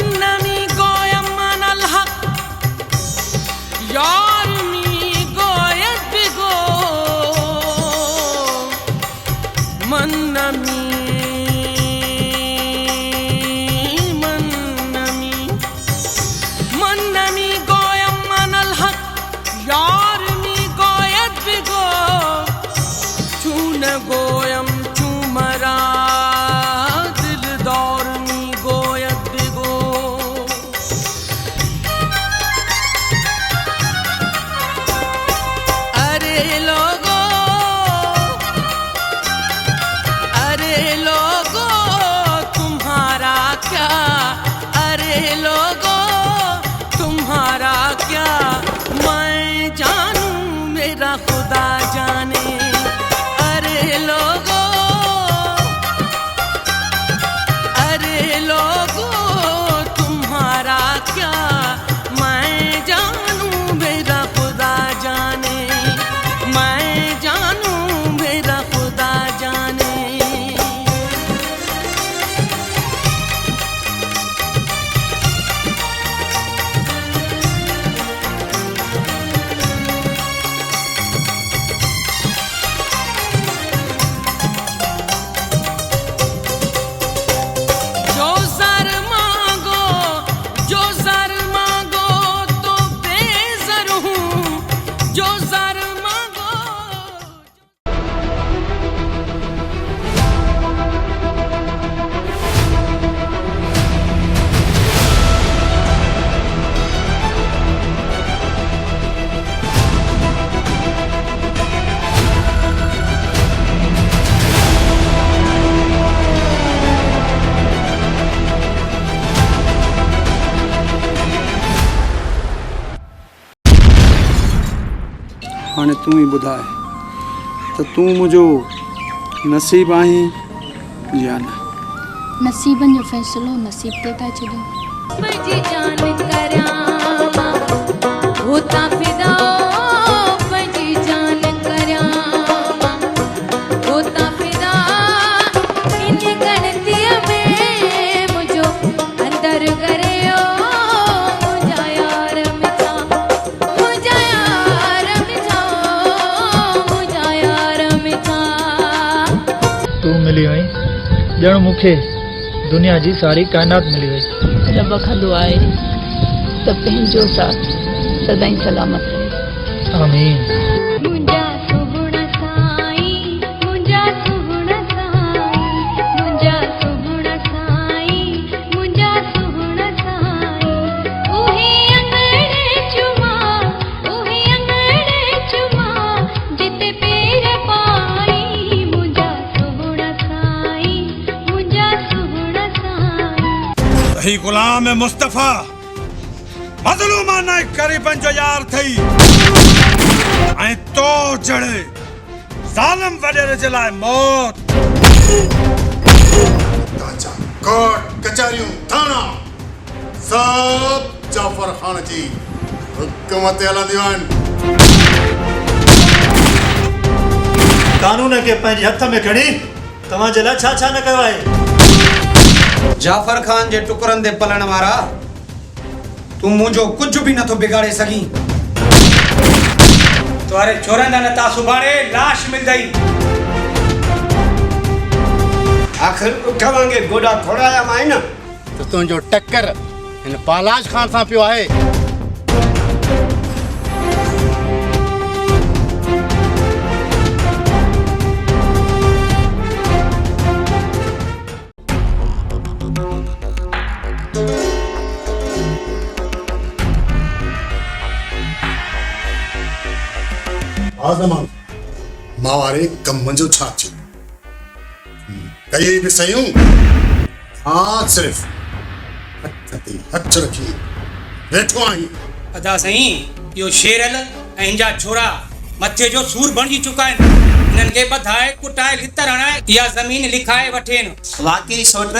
منمی گویم من الحق یار می گوید بگو منمی گویم من الحق یار می گوید بگو چون گویم چون مرا دلدار می گوید بگو اره लोगो तुम्हारा क्या अरे लोगो तुम्हारा क्या मैं जानूं मेरा खुदा जाने अरे लोगो तुम्हारा क्या मैं जानूं मेरा खुदा जाने मैं जानूं मेरा खुदा जाने हाणे तू ही ॿुधाए त तूं मुंहिंजो नसीब आहीं या न नसीबनि जो फ़ैसिलो नसीब ते था छॾियूं तू मिली वई ॼण मूंखे दुनिया जी सारी काइनात मिली वई रब खां दुआ आहे त पंहिंजो साथ सदाईं सलामत रहे आमीन गुलाम मुस्तफा मज़लूमान गरीबन जो यार थई ऐं तो जड़े ज़ालिम वडेरे जे लाइ मौत ताजा कोर्ट कचहरियूं थाना सब जाफर खान जी हुकूम ते हलंदियूं आहिनि कानून खे पंहिंजे हथ में खणी तव्हां जे लाइ छा छा न कयो आहे जाफर खान जे टुकरनि ते पलण वारा तूं मुंहिंजो कुझु बि नथो बिगाड़े सघीं तुआरे छोरनि न ता सुभाणे लाश मिलंदई आखिर उठ वांगे गोॾा खोड़ाया मां न त तुंहिंजो टक्कर हिन पालाश खान सां पियो आहे आज़मान मावारे कम जो छा थियो कई भी सयूं हाँ सिर्फ हथ रखी बैठो आई अदा सही यो शेरल ऐंजा छोरा मथे जो सूर बणजी चुका है इनन के बधाए कुटाए लितर हणाए या जमीन लिखाए वठेन वाकई सोट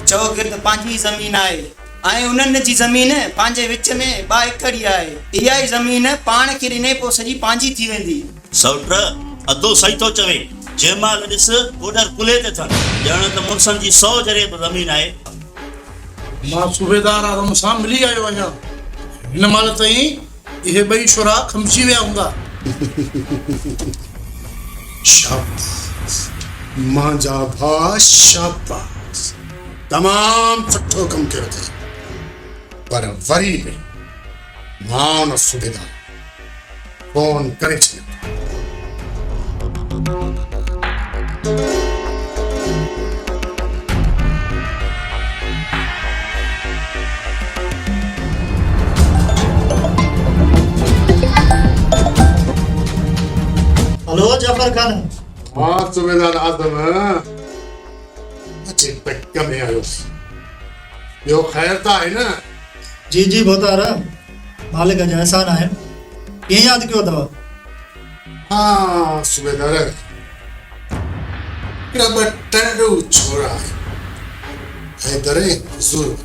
चौगिर्द पांजी जमीन आए आए उन्हनि जी ज़मीन पंहिंजे विच में 2 एकड़ आहे इहा ई ज़मीन पाण खे ॾिने पोइ सॼी पंहिंजी थी वेंदी सौट अधो सही थो चवे जंहिंमहिल ॾिस ऑर्डर कुले ते अथनि ॼण त मुड़सनि जी 100 जरे ज़मीन आहे मां सूबेदार आदम सां मिली आयो आहियां। हिन महिल ताईं इहे ॿई छोरा खमची विया हूंदा। शाबाश मुंहिंजा भाउ, शाबाश, तमामु सुठो कमु कयो अथई। पर वरी बि मां हुन सूबेदार फोन करे छॾियो। हेलो जाफर खान। हाँ सूबेदार आदम अचे पक में आयो। ॿियो ख़ैर त आहे न? जी जी बोतारा, मालिक जा एहसान आहिनि। कीअं यादि कयो अथव? हाँ सूबेदार, हिकिड़ा ॿ टंडू छोरा आहिनि, हैदर ऐं ज़ुल्फ़।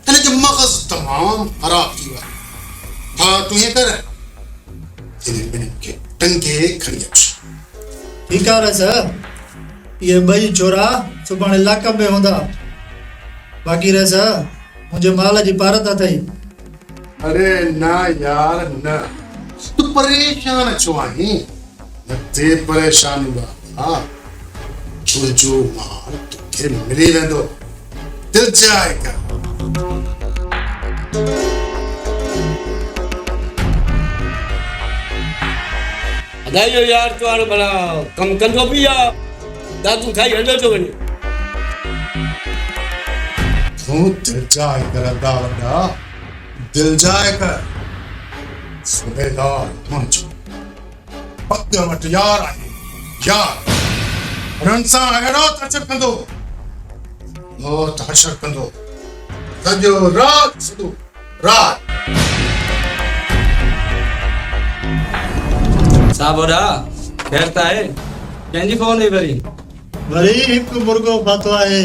हिन जो मग़ज़ तमामु ख़राब थी वियो आहे। हा तूं हीअं कर, हिन ॿिन्हिनि खे टंगे खणी अच। ठीकु आहे रस, इहे ॿई छोरा सुभाणे लाकम में हूंदा। बाक़ी रस मुंहिंजे माल जी पारत अथई। अरे न यार न, तू परेशान छो आहीं? न ते परेशान बाबा, तुंहिंजो माल तोखे मिली वेंदो, दिल जाए कर। अदाइयो यार तो आरो भला कम कंदो भी आ दादू खाई हंदो तो वने। तू दिल जाए कर अदा वॾा, दिल जाए कर। सूबेदार मुंहिंजो पग वटि यार आहे, यार। हुननि सां अहिड़ो तशर कंदो, बहुत हशर कंदो, सॼो राति सॼो राति। साबोड़ा खैर त आहे? कंहिंजी फोन हुई वरी हिकु मुर्गो फाथो आहे।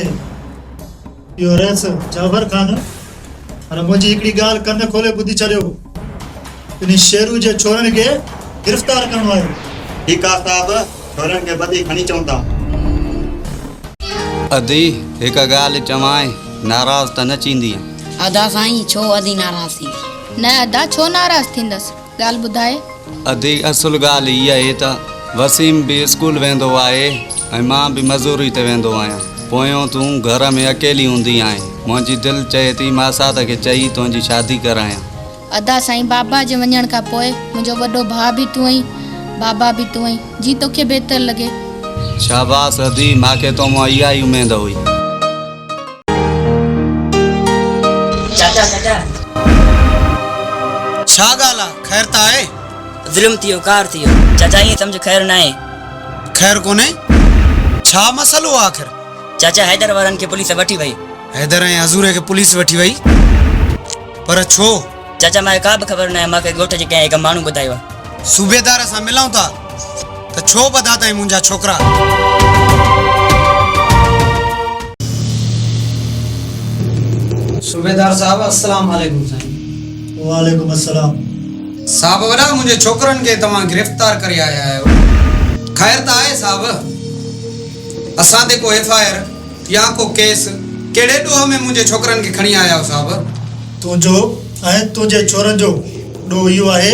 इहो रस जाफर खान, हाणे मुंहिंजी हिकिड़ी ॻाल्हि कन खोले ॿुधी छॾियो। इन शेरू जे छोरनि खे गिरफ़्तार करणो आहे। ठीकु आहे साहब, छोरनि खे ॿधी खणी अचूं था। अदी हिकु ॻाल्हि चवां, नाराज़ त न थींदी? अदा साईं, छो अदी नाराज़ थी? न अदा छो नाराज़ थींदसि, ॻाल्हि ॿुधाए। अदी असुल ॻाल्हि इहा आहे त वसीम बि स्कूल वेंदो आहे ऐं मां बि मज़ूरी ते वेंदो आहियां। पोयों तूं घर में अकेली हूंदी आहीं। मुंहिंजी दिलि चए थी मां साद खे चई तुंहिंजी शादी करायां। अदा साईं, बाबा जे वञण खां पोइ मुंहिंजो वॾो भाउ बि तूं आहीं, बाबा बि तूं आहीं, जी तोखे बहितर लॻे। शाबाश अदी, मूंखे तो मां इहा ई उमेद हुई। चाचा चाचा छा ॻाल्हि आहे? खैर त आहे? ज़ुल्म थियो, कार थियो। चाचा ईअं सम्झ ख़ैर न आहे। खैर कोन्हे? छा मसलो आहे आख़िर? चाचा हैदर वारनि खे पुलिस वठी वई। हैदर ऐं हज़ूर खे पुलिस वठी वई? पर छो? चाचा मूंखे का बि ख़बर न आहे। मूंखे ॻोठ जे कंहिं हिकु माण्हू ॿुधायो आहे। सूबेदार सां मिलूं था त छो ॿधा अथई मुंहिंजा छोकिरा? सूबेदार साहब अस्सलाम वालेकुम साईं। वालेकुम अस्सलाम। साहब वॾा, मुंहिंजे छोकिरनि खे तव्हां गिरफ़्तार करे आया आहियो। खैर त आहे साहब? असां ते को FIR या को केस कहिड़े ॾोह में मुंहिंजे छोकिरनि खे खणी आया आहियो साहब? तुंहिंजो ऐं तुंहिंजे छोरनि जो ॾोह इहो आहे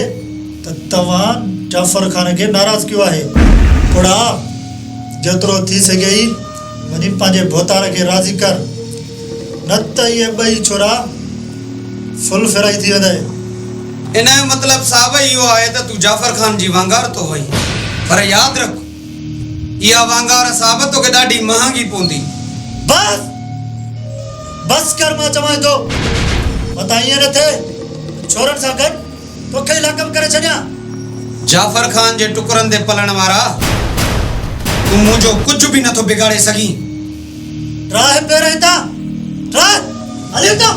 त तव्हां जाफर खान खे नाराज़ कयो आहे। थोड़ा जेतिरो थी सघे वञी पंहिंजे भोतार खे राज़ी कर, न त इहे ॿई छोरा फुल फेराई थी वेंदा। इन जो मतिलबु साहब इहो आहे त तूं जाफर खान जी वांगार तो वई। पर यादि रख, इहा वांगार साहब तोखे ॾाढी महांगी पवंदी। बस बस कर, मां चवां थो। मतां ईअं न थिए छोरनि सां गॾु तोखे ई लाकम करे छॾियां। जाफर खान जे टुकरनि ते पलण वारा, तूं मुंहिंजो कुझु बि नथो बिगाड़े सघीं। राह पे रहता राह हलियो था।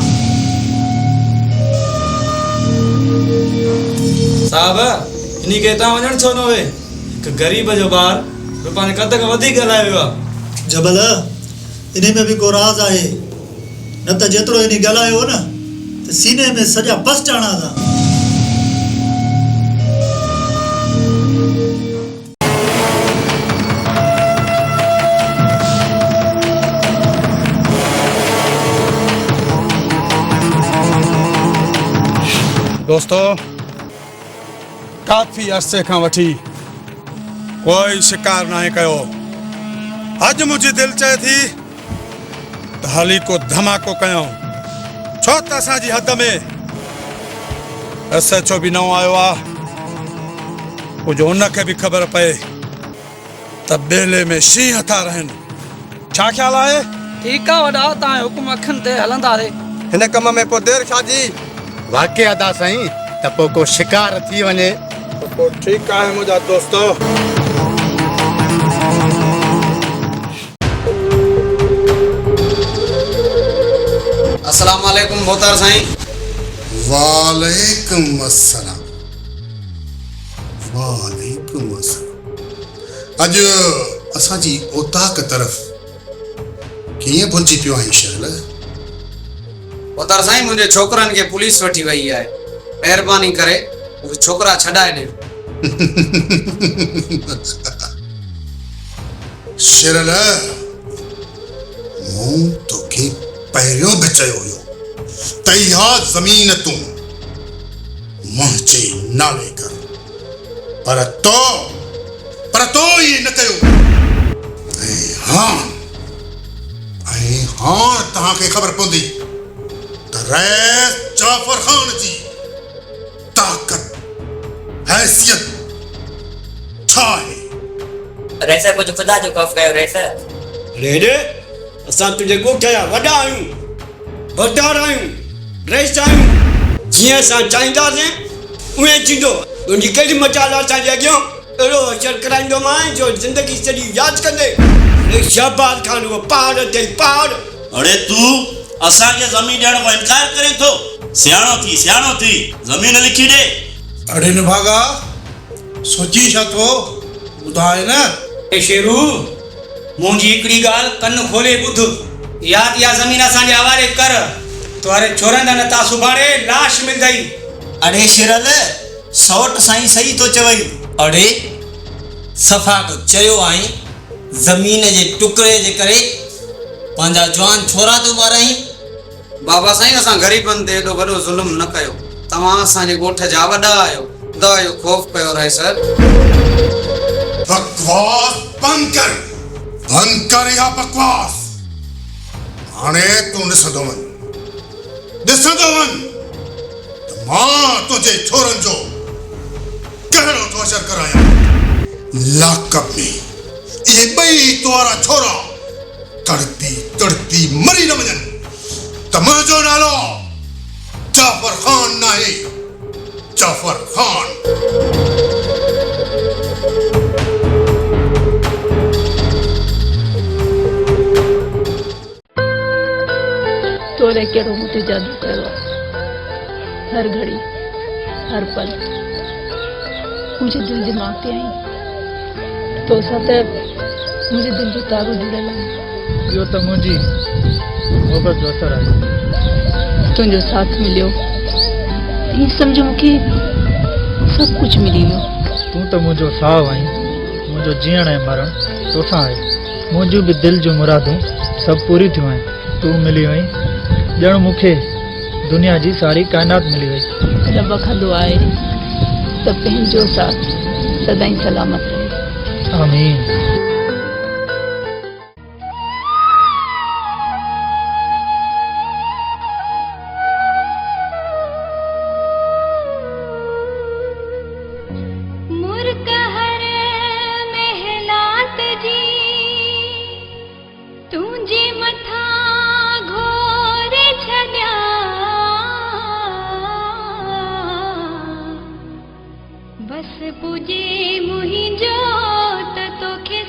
साहब इन्ही खे हितां वञण छो न हुए? हिकु ग़रीब जो ॿार पंहिंजे कद खां वधीक ॻाल्हाए वियो आहे। जबल इन में बि को राज़ आहे, न त जेतिरो इन ॻाल्हायो न त सीने में सॼा बस चाणा था। दोस्तों काफ़ी अरसे खां वठी कोई शिकार ना कयो। अॼु मुंहिंजी दिलि चए थी त हली को धमाको कयूं, छो त असांजी हद में SHO बि नओं आयो आहे। कुझु उनखे बि ख़बर पए त बेले में शींहं था रहनि। छा ख़्यालु आहे? ठीकु आहे वॾा, तव्हां हुकुम अखियुनि ते हलंदासीं। हिन कम में पोइ देरि छा जी? वाक़ई अदा साईं, त पोइ को शिकार थी वञे त पोइ ठीकु आहे मुंहिंजा दोस्तो। अस्सलाम वालेकुम मोहतार साईं। वालेकुम अस्सलाम। वालेकुम अस्सलाम। अॼु असांजी ओताक तरफ़ कीअं पहुची पियो आहीं शहर? मोहतार साईं, मुंहिंजे छोकिरनि खे पुलिस वठी वई आहे। महिरबानी करे उहे छोकिरा छॾाए ॾियो। शेरल, मूं तोखे पहिरियों बि चयो हुयो त इहा ज़मीन तूं मुंहिंजे नाले कर, पर तो इहे न कयो। ऐं हाणे तव्हांखे ख़बर पवंदी त रईस जाफ़र ख़ान जी ताक़त हैसियत छा आहे। रईस कुझु ख़ुदा जो ख़ौफ़ कयो रईस। रेडे असां तुंहिंजे ॻोठ जा वॾा आहियूं, वॾार आहियूं, रईस आहियूं। जीअं असां चाहींदासीं उहे थींदो। तुंहिंजी केॾी मचाल असांजे अॻियां अहिड़ो असरु कराईंदो मां जो ज़िंदगी सॼी यादि कंदे। शहबाज़ ख़ान उहो पहाड़ ते पहाड़। अरे तू असांखे ज़मीन ॾियण खां इनकार करे थो? सियाणो थी ज़मीन लिखी ॾे। अड़े न भागा, सोची छा थो? ॿुधाए न। ए शेरू, मुंहिंजी हिकिड़ी ॻाल्हि कनु खोले ॿुध। इहा ज़मीन असांजे हवाले कर, तुआरे छोरनि न ता सुभाणे लाश मिलंदई। अड़े शेरल, सौट साईं सही तो चवई। अड़े सफ़ा तो चयो आई, ज़मीन जे टुकड़े जे करे पंहिंजा जवान छोरा तो माराई। बाबा साईं, असां ग़रीबनि ते एॾो वॾो ज़ुल्म न कयो। तव्हां असांजे ॻोठ जा वॾा आहियो, ख़ुदा जो ख़ौफ़ कयो रहे सर। बकवास बंद कर इहा बकवास। हाणे तूं ॾिसंदो वञ त मां तुंहिंजे छोरनि जो कहिड़ो थो असरु करायां। लाकअप में इहे ॿई तुआरा छोरा तड़पी मरी न वञनि त मुंहिंजो नालो जाफ़र ख़ान नाहे, जाफ़र ख़ान। तोरे कहिड़ो मूं ते जादू कयो आहे। हर घड़ी हर पल मुंहिंजे दिलि दिमाग़ ते आई। तो सां त मुंहिंजे दिलि जो तारो जुड़ियल आहे। इहो त मुंहिंजी मोहबत जो असरु आहे। तुंहिंजो साथ मिलियो, हीअं सम्झो मूंखे सभु कुझु मिली वियो। तूं त मुंहिंजो साहु आहीं, मुंहिंजो जीअण ऐं मरण तोसां आहे। मुंहिंजूं बि दिलि जूं मुरादूं सभु पूरी थियूं आहिनि। तूं मिली वहीं, ॼण मूंखे दुनिया जी सारी काइनात मिली वई। रब खां दुआ आहे त पंहिंजो साथ सदाईं सलामत रहे। आमीन। बस पुजे मुहिंजो त तोखे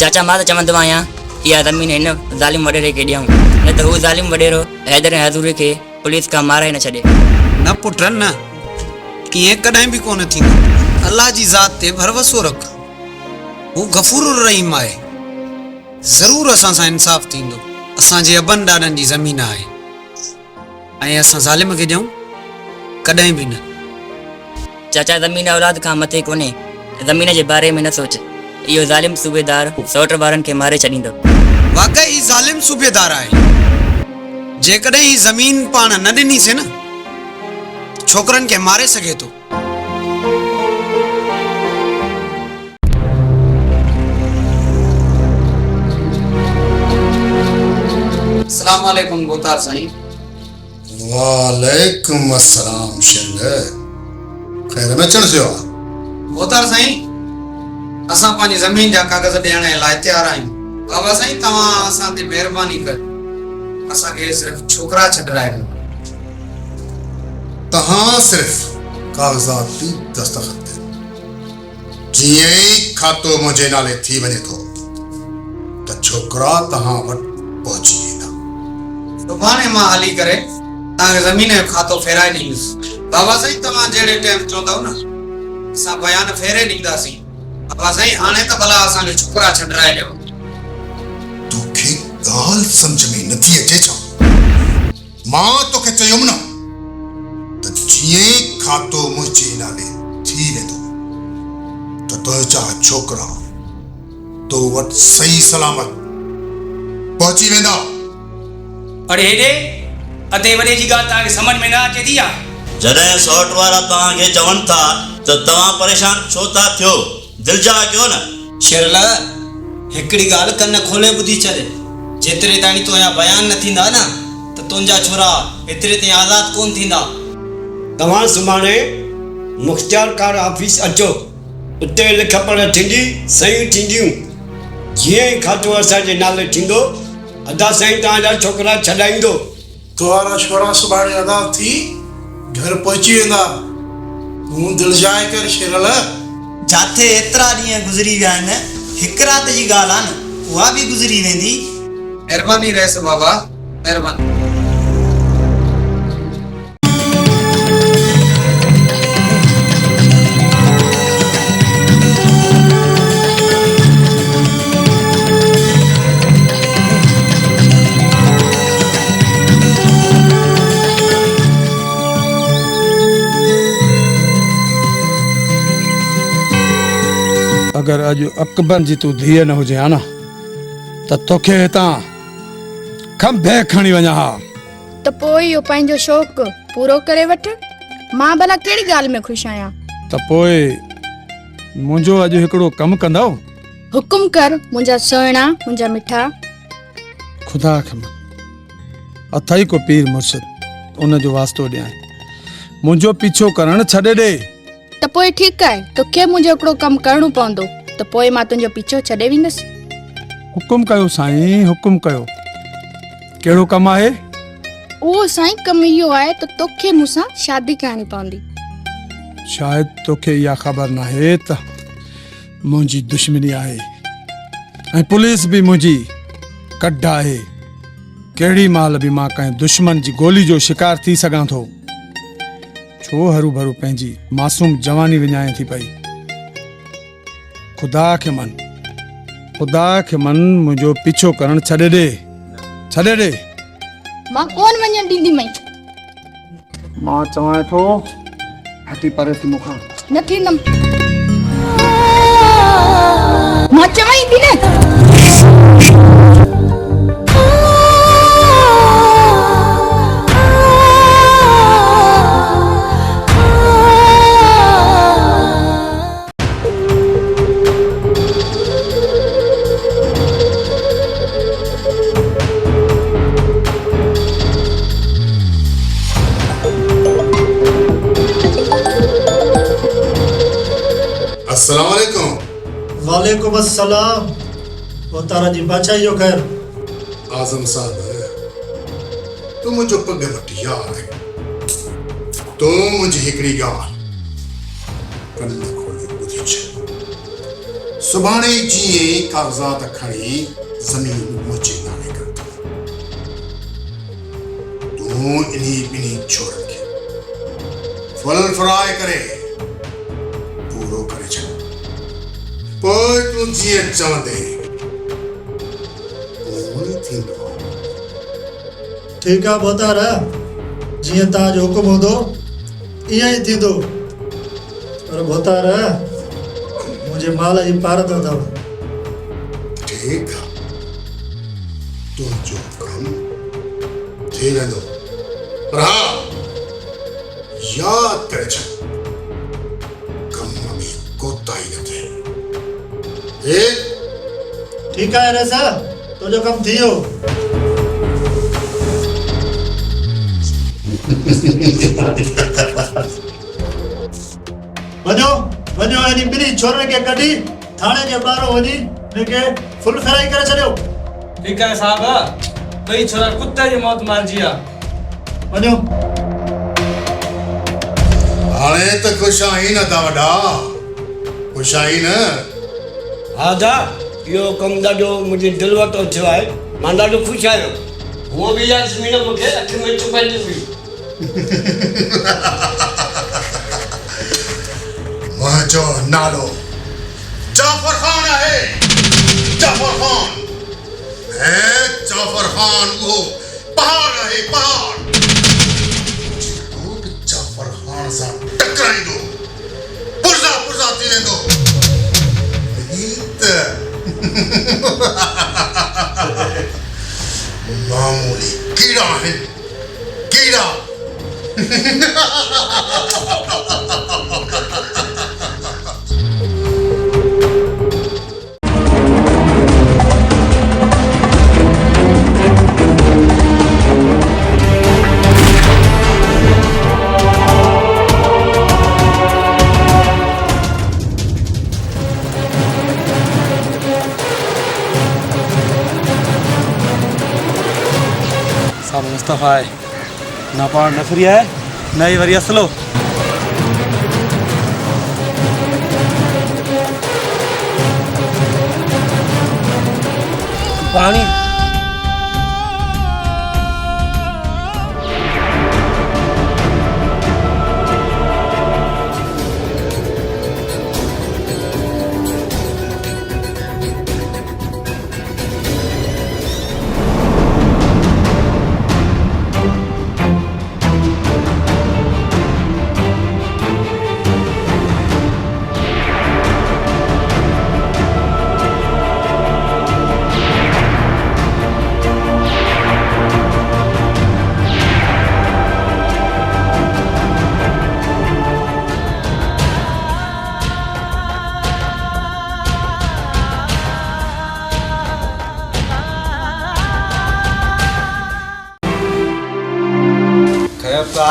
चाचा मां त चवंदो आहियां इहा ज़मीन हिन ज़ालिम वॾेरे खे ॾियूं न त हू ज़ालिम वॾेरो हैदर हज़ूर खे पुलिस खां मारे न छॾे। न पुट न, ईअं कॾहिं बि कोन थींदो। अल्लाह जी ज़ात ते भरोसो रख, हू गफ़ूर रहीम आहे। ज़रूरु असां सां इंसाफ़ थींदो। असांजे अबनि ॾाॾनि जी ज़मीन आहे ऐं असां ज़ालिम खे ॾियूं कॾहिं बि न। चाचा ज़मीन औलाद खां मथे कोन्हे, ज़मीन जे बारे में न सोच। इहो ज़ालिम सूबेदार सौट ॿारनि खे मारे छॾींदो। वाक़ई ज़ालिम सूबेदार आहे। जेकॾहिं ही ज़मीन पाण न ॾिनीसीं न, छोकरनि खे मारे सघे थो। अस्सलाम वालेकुम बोतार साईं। वालेकुम अस्सलाम शेंग। खैर में अचण थियो आहे? बोतार साईं, असां पंहिंजी ज़मीन जा कागज़ ॾियण लाइ तयार आहियूं। बाबा साईं तव्हां असां ते महिरबानी कर, असांखे सिर्फ़ छोकरा छॾाए ॾियो। तहां सिर्फ कागज़ात ते दस्तखत कयो। जीअं ई खातो मुंहिंजे नाले थी वञे थो त छोकरा तहां वटि पहुची वेंदा। सुभाणे मां हली करे तव्हांखे ज़मीन जो खातो फेराए ॾींदुसि। बाबा साईं तव्हां जहिड़े टाइम चवंदव न असां बयान फेरे ॾींदासीं। बाबा साईं हाणे त भला असांखे छोकरा छॾाए ॾियो। तोखे ॻाल्हि सम्झ में नथी अचे छा? मां तोखे चयुमि न त जीअं ई खातो मुंहिंजे नाले थी वेंदो त तुंहिंजा छोकरा तो वटि सही सलामत पहुची वेंदा। पर हेॾे अते वॾे जी ॻाल्हि तव्हांखे सम्झ में न अचे थी या? जॾहिं सौट वारा तव्हांखे चवनि था त तव्हां परेशान छो था थियो, दिलि जा कयो न। शेरल हिकिड़ी ॻाल्हि कन खोले ॿुधी छॾ। जेतिरे ताईं तुंहिंजा बयान न थींदा न त तुंहिंजा छोरा एतिरे ताईं आज़ाद कोन थींदा। तव्हां सुभाणे मुख़्तियारकार ऑफिस अचो, उते लिख पढ़ थींदी, सही थींदियूं। जीअं ई खातो असांजे नाले थींदो अदा साईं तव्हांजा छोकरा छॾाईंदो। तुम्हारा छोरा सुभाणे अदा थी घर पहुची वेंदा। तूं दिलि जाए कर शेरल। जाथे एतिरा ॾींहं गुज़री विया आहिनि, हिकु राति जी ॻाल्हि आहे न, उहा बि गुज़री वेंदी। महिरबानी रहेसि बाबा, महिरबानी। अगर अॼु अकबर जी तूं धीअ न हुजे हा न त तोखे हितां खंभे खणी वञा हा। त पोइ इहो पंहिंजो शौक़ु पूरो करे वठ। मां भला कहिड़ी ॻाल्हि में ख़ुशि आहियां। त पोइ मुंहिंजो अॼु हिकिड़ो कमु कंदव? हुकुम कर मुंहिंजा सुहिणा, मुंहिंजा मिठा। खुदा खे अथई को पीर मुर्शिद उन जो वास्तो ॾियां, मुंहिंजो पीछो करणु छॾे ॾे। त पोइ ठीकु आहे, तोखे मुंहिंजो हिकिड़ो कमु करणो पवंदो, त पोइ मां तुंहिंजो पीछो छॾे वेंदसि। हुकुम कयो साईं, हुकुम कयो। कहिड़ो कमु आहे? उहो साईं कमु इहो आहे त तोखे मूंसां शादी करणी पवंदी। शायदि तोखे इहा ख़बर न आहे त मुंहिंजी दुश्मनी आहे ऐं पुलिस बि मुंहिंजी कढ आहे। कहिड़ी महिल बि मां कंहिं दुश्मन जी गोली जो शिकार थी सघां थो। छो हरू भरू पंहिंजी मासूम जवानी विञाए थी पई। खुदा खे मन मुंहिंजो पीछो करणु छॾे ॾे, छॾे ॾे। मां कोन वञण ॾींदी मई। मां चवां थो हटी परे थी मूंखां। न थींदमि। मां चवां थी न। अस्सलाम वालेकुम। वालेकुम अस्सलाम। वो तारा जी बादशाह जो खैर। आजम साहब तू मुझे पग वटि यार है। तू मुझे हिकड़ी ॻाल्हि कन खोले ॿुधी छॾ। सुभाणे जीअं कागज़ात खणी ज़मीन मुंहिंजे नाले कर तूं इन्ही ॿिन्ही छोरनि खे फुल फ्राए करे पूरो करे छॾ पोइ तूं जीअं चवंदे उहो ई थींदो ठीकु आहे बोतार जीअं तव्हांजो हुकुम हूंदो ईअं ई थींदो पर बोतार मुंहिंजे माल जी पारत अथव ठीकु आहे तुंहिंजो कमु थी वेंदो पर हा यादि करे छॾ कम में कोताही न थिए ठीकु आहे रेसा तुंहिंजो कमु थी वियो वञो वञो इन ॿिन्ही छोरनि खे कढी थाणे जे ॿाहिरां वञी हिनखे फुल फ्राई करे छॾियो ठीकु आहे साहब ॿई छोरा कुते जी मौत मारिजी आहे वञो हाणे त ख़ुशि आहीं न था वॾा ख़ुशि आहीं न हा दा इहो कमु ॾाढो मुंहिंजे दिलि वटो थियो आहे मां ॾाढो ख़ुशि आहियां हूअ बि इहा ज़मीन मूंखे अख में चुपाईंदी हुई मुंहिंजो नालो जाफ़र ख़ान आहे जाफ़र ख़ान ऐं जाफ़र ख़ान उहो पहाड़ आहे पहाड़ जेको बि जाफ़र ख़ान सां टकराईंदो पुरज़ा पुरज़ा थी वेंदो त मामूली कीड़ा आहिनि कीड़ा साहब मुस्तफ़ा है ना पाण नफरी है ना ही वरी असलो पानी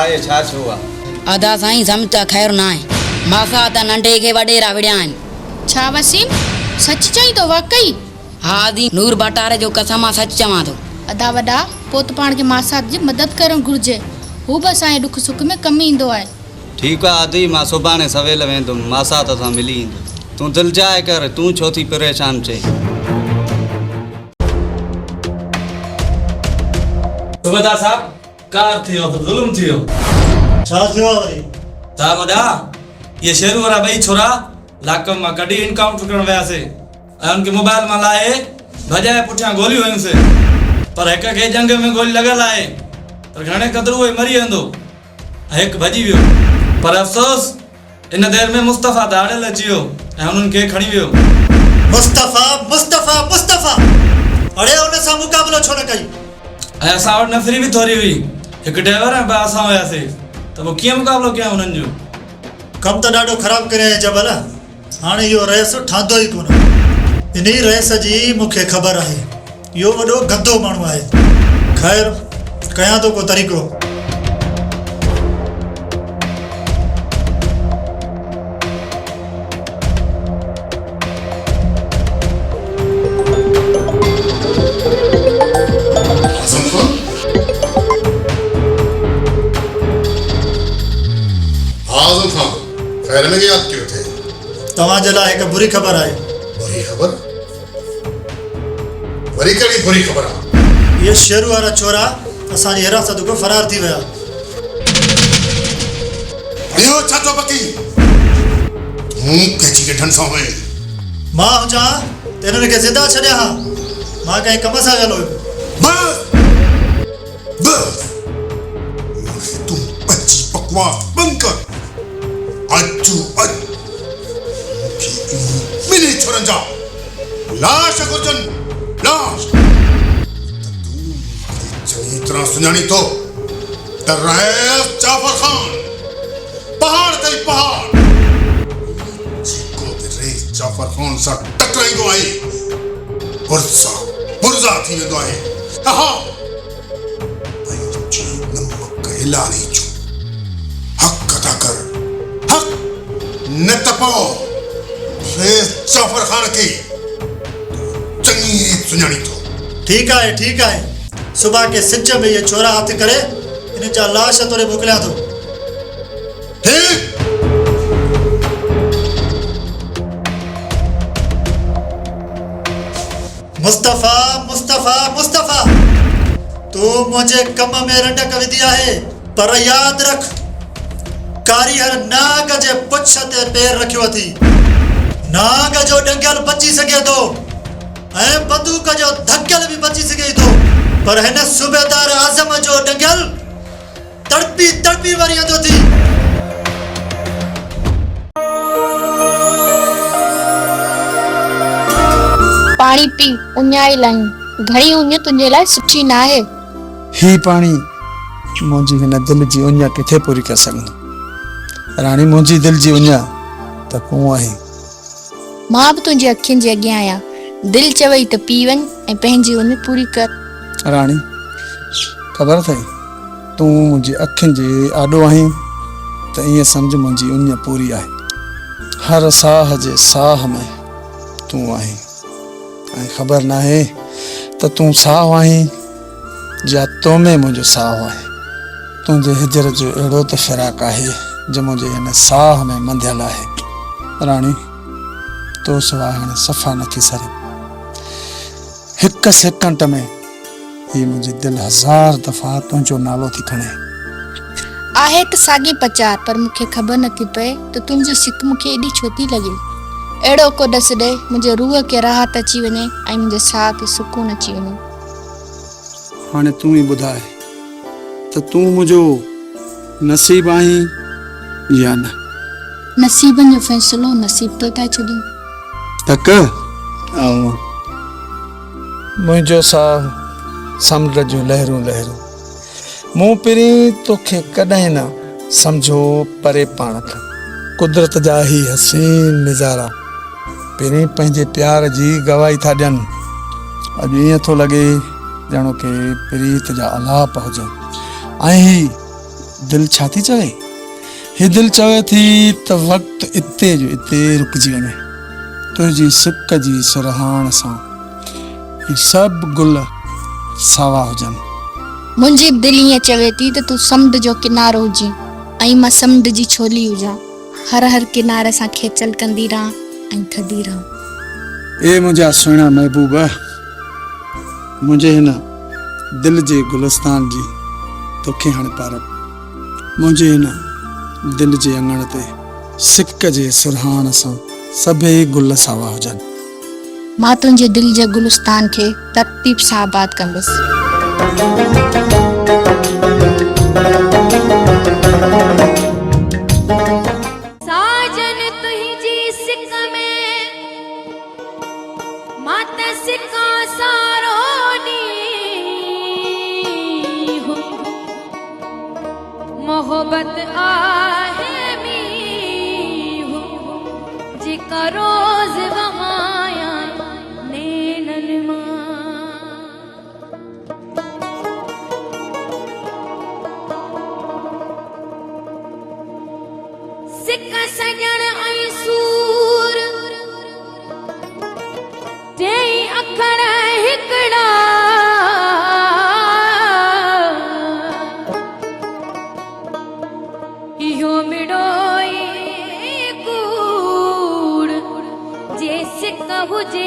आए छा छुआ अदा साईं समझ खैर ना है मासा त नंढे खे वडेरा विड़िया आहिनि छा वसीम सच चई तो वाकई हा दी नूर बटारे जो कसम मां सच चवां थो अदा वॾा पोइ त पाण खे मासात जी मदद करणु घुरिजे हू बि असांजे ॾुख सुख में कमु ईंदो आहे ठीकु आहे आदि मां सुभाणे सवेल वेंदुमि मासात सां मिली ईंदुमि तूं दिलि जाए कर तूं छो थी परेशान चए सुबेदार साहब कार थियो तो जुल्म थियो छा थियो वरी ता वॾा ये शेरू वारा ॿई छोरा लाकम मां कढी इनकाउंटर करण वियासीं ऐं उनखे मोबाइल मां लाहे भॼाए पुठियां गोलियूं हयूंसीं पर हिक खे जंग में गोली लॻल आहे पर घणे क़दुरु उहे मरी वेंदो ऐं हिकु भॼी वियो पर अफ़सोस इन देर में मुस्तफ़ा दाड़ियल अची वियो ऐं उन्हनि खे खणी वियो मुस्तफ़ा मुस्तफ़ा मुस्तफ़ा अड़े उन सां मुक़ाबिलो छो न कई ऐं असां वटि नफ़री बि थोरी हुई हिकु ड्राइवर ऐं ॿ असां हुयासीं त पोइ कीअं मुक़ाबिलो कयां उन्हनि जो कमु त ॾाढो ख़राबु करे जबल हाणे इहो रहिस ठाहींदो ई कोन इन ई रहिस जी मूंखे ख़बर आहे इहो वॾो गंदो माण्हू आहे ख़ैर कयां थो को तरीक़ो खैर में याद क्यों थे तव्हांजे लाइ हिकु बुरी ख़बर आहे बुरी खबर वरी कहिड़ी बुरी खबर आहे? ये शेरू वारा छोरा असांजी हिरासत खां फरार थी विया। ॿियो छा थो बकी? तूं कंहिंजी के ढंग सां हुए? मां हुजां त हिननि खे ज़िंदा छॾिया हा। मां कंहिं कम सां वियल हुयुमि। तूं अची बकवास बंदि कर। अज मिली छोरनि जा लाश घुरजनि, लाश। चङी तरह सुञाणी थो त रईस जाफर खान पहाड़ ते पहाड़ जेको बि रईस जाफर खान सां टकराईंदो आहे पुरज़ा थी वेंदो आहे। हा पंहिंजी नमक हिलारी जो हक़ अदा कर, हक़ न त पोइ रईस जाफर खान खे चङी सुञाणी थो। ठीकु आहे सुबह के सिज में ये छोरा हथ करे इन जा लाश तोड़े मोकिलिया थो। मुस्तफा मुस्तफा मुस्तफा तू मुझे कम में रंडक विधी आहे, पर याद रख कारीगर नाग जे पुछ ते पैर रखियो थी। नाग जो डंगल बची सके थो ऐं बंदूक जो धक्कल भी बची सके थो, पर हिन सूबेदार आज़म जो डंगल तड़पी तड़पी वरियंदो थी। पाणी पी, उञाई लायूं। घणी उञ तुंहिंजे लाइ सुठी न आहे। ही पाणी मुंहिंजी हिन दिलि जी उञ किथे पूरी करे सघंदो? राणी मुंहिंजी दिलि जी उञ त कुओं आहे। मां बि तुंहिंजी अखियुनि जे अॻियां आहियां। दिलि चवई त पी वञ ऐं पंहिंजी उञ पूरी कर। राणी ख़बर अथई तूं मुंहिंजी अखियुनि जे आॾो आहीं त ईअं सम्झ मुंहिंजी उञ पूरी आहे। हर साह जे साह में तूं आहीं ऐं ख़बर न आहे त तूं साहु आहीं या तो में मुंहिंजो साहु आहे। तुंहिंजे हिजर जो अहिड़ो त फ़िराक आहे जो मुंहिंजे हिन साह में मंधियल आहे। राणी तो सवाइ हाणे सफ़ा नथी सरे। हिकु सेकंड में ही मुंहिंजी दिलि 1000 दफ़ा तुंहिंजो नालो थी खणे। आहे त साॻी पचार, पर मूंखे ख़बर नथी पए त तुंहिंजो सिक मूंखे एॾी छो थी लॻे। अहिड़ो को ॾस ॾे मुंहिंजे रूह खे राहत अची वञे ऐं मुंहिंजे साह खे सुकून अची वञे। हाणे तूं ई ॿुधाए त तूं मुंहिंजो नसीब आहीं या न? नसीबनि जो फ़ैसिलो नसीब ते था छॾूं। तक ऐं मुंहिंजो साह समुंड जूं लहरूं लहरूं। मूं पहिरीं तोखे कॾहिं न सम्झो परे पाण खां। कुदरत जा ही हसीन नज़ारा पहिरीं पंहिंजे प्यार जी गवाही था ॾियनि। अॼु ईअं थो लॻे ॼणो की प्रीत जा आलाप हुजनि। ऐं ही दिलि छा थी चवे? ही दिलि चवे थी त वक़्तु इते जो इते रुकिजी वञे। तुंहिंजी सिक जी सुरहाण सां ही सभु गुल सावा हुजनि। मुंहिंजी दिलि ईअं चवे थी त तूं समुंड जो किनारो हुजे ऐं मां समुंड जी छोली हुजां। हर किनारे सां खेचल कंदी रहां ऐं थदी रहां। ए मुंहिंजा सुहिणा महबूब, मुंहिंजे हिन दिलि जे गुलस्तान जी तोखे हाणे पारक। मुंहिंजे हिन दिलि जे अङण ते सिक जे सुरहाण सां सभई गुल सावा हुजनि। मां तुंहिंजे दिलि जे गुलस्तान खे तरतीब सां आबाद कंदसि। साजन तुंहिंजी सिक में मां त सिका सारो नी हूं। मोहब्बत आहे मी हूं जेका रोज़ वहाया नैनन मां। सिक सजण ऐं सूर टेई अखर हिकड़ा इहो मिड़ोई कूड़ जे सिक हुजे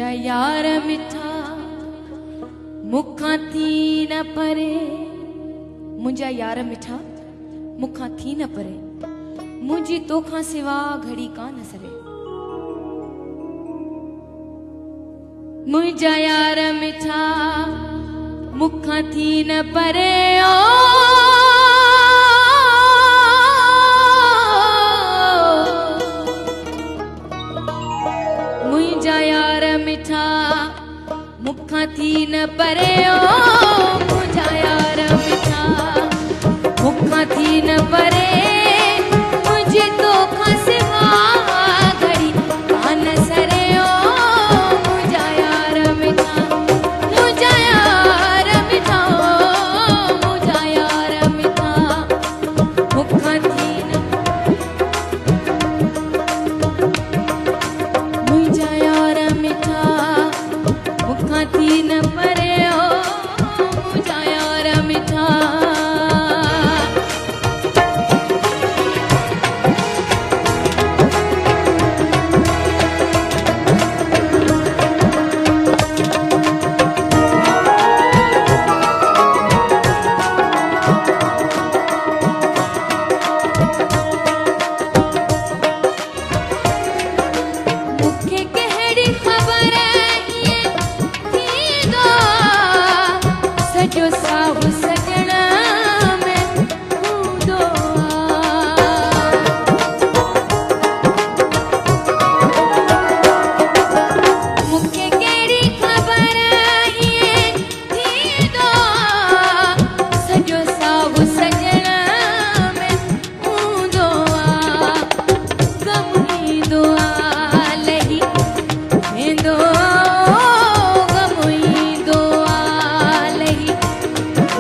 मुझा यार मिठा मुखा थी न परे मुझा यार मिठा मुखा थी न परे मुझी तोखा सिवा घड़ी कान सरे मुझा यार मिठा मुखा थी न परे ओ मुझा यार मिठा मुखा थी न परे ओ मुझा यार मिठा मुखा थी न परे मुझे तोखा सिवा घड़ी कान सरे ओ मुझा यार मिठा मुझा यार मिठा मुझा यार मिठा मुखा थी न मुझा यार मिठा मुखा थी न परे ओ मुझा यार मिठा मुखे कहिड़ी ख़बर ये थींदो सॼो साहु सॼण में हूंदो मुखे कहिड़ी ख़बर ये थींदो सॼो साहु सॼण में हूंदो गम ईंदो लही वेंदो गम ईंदो लही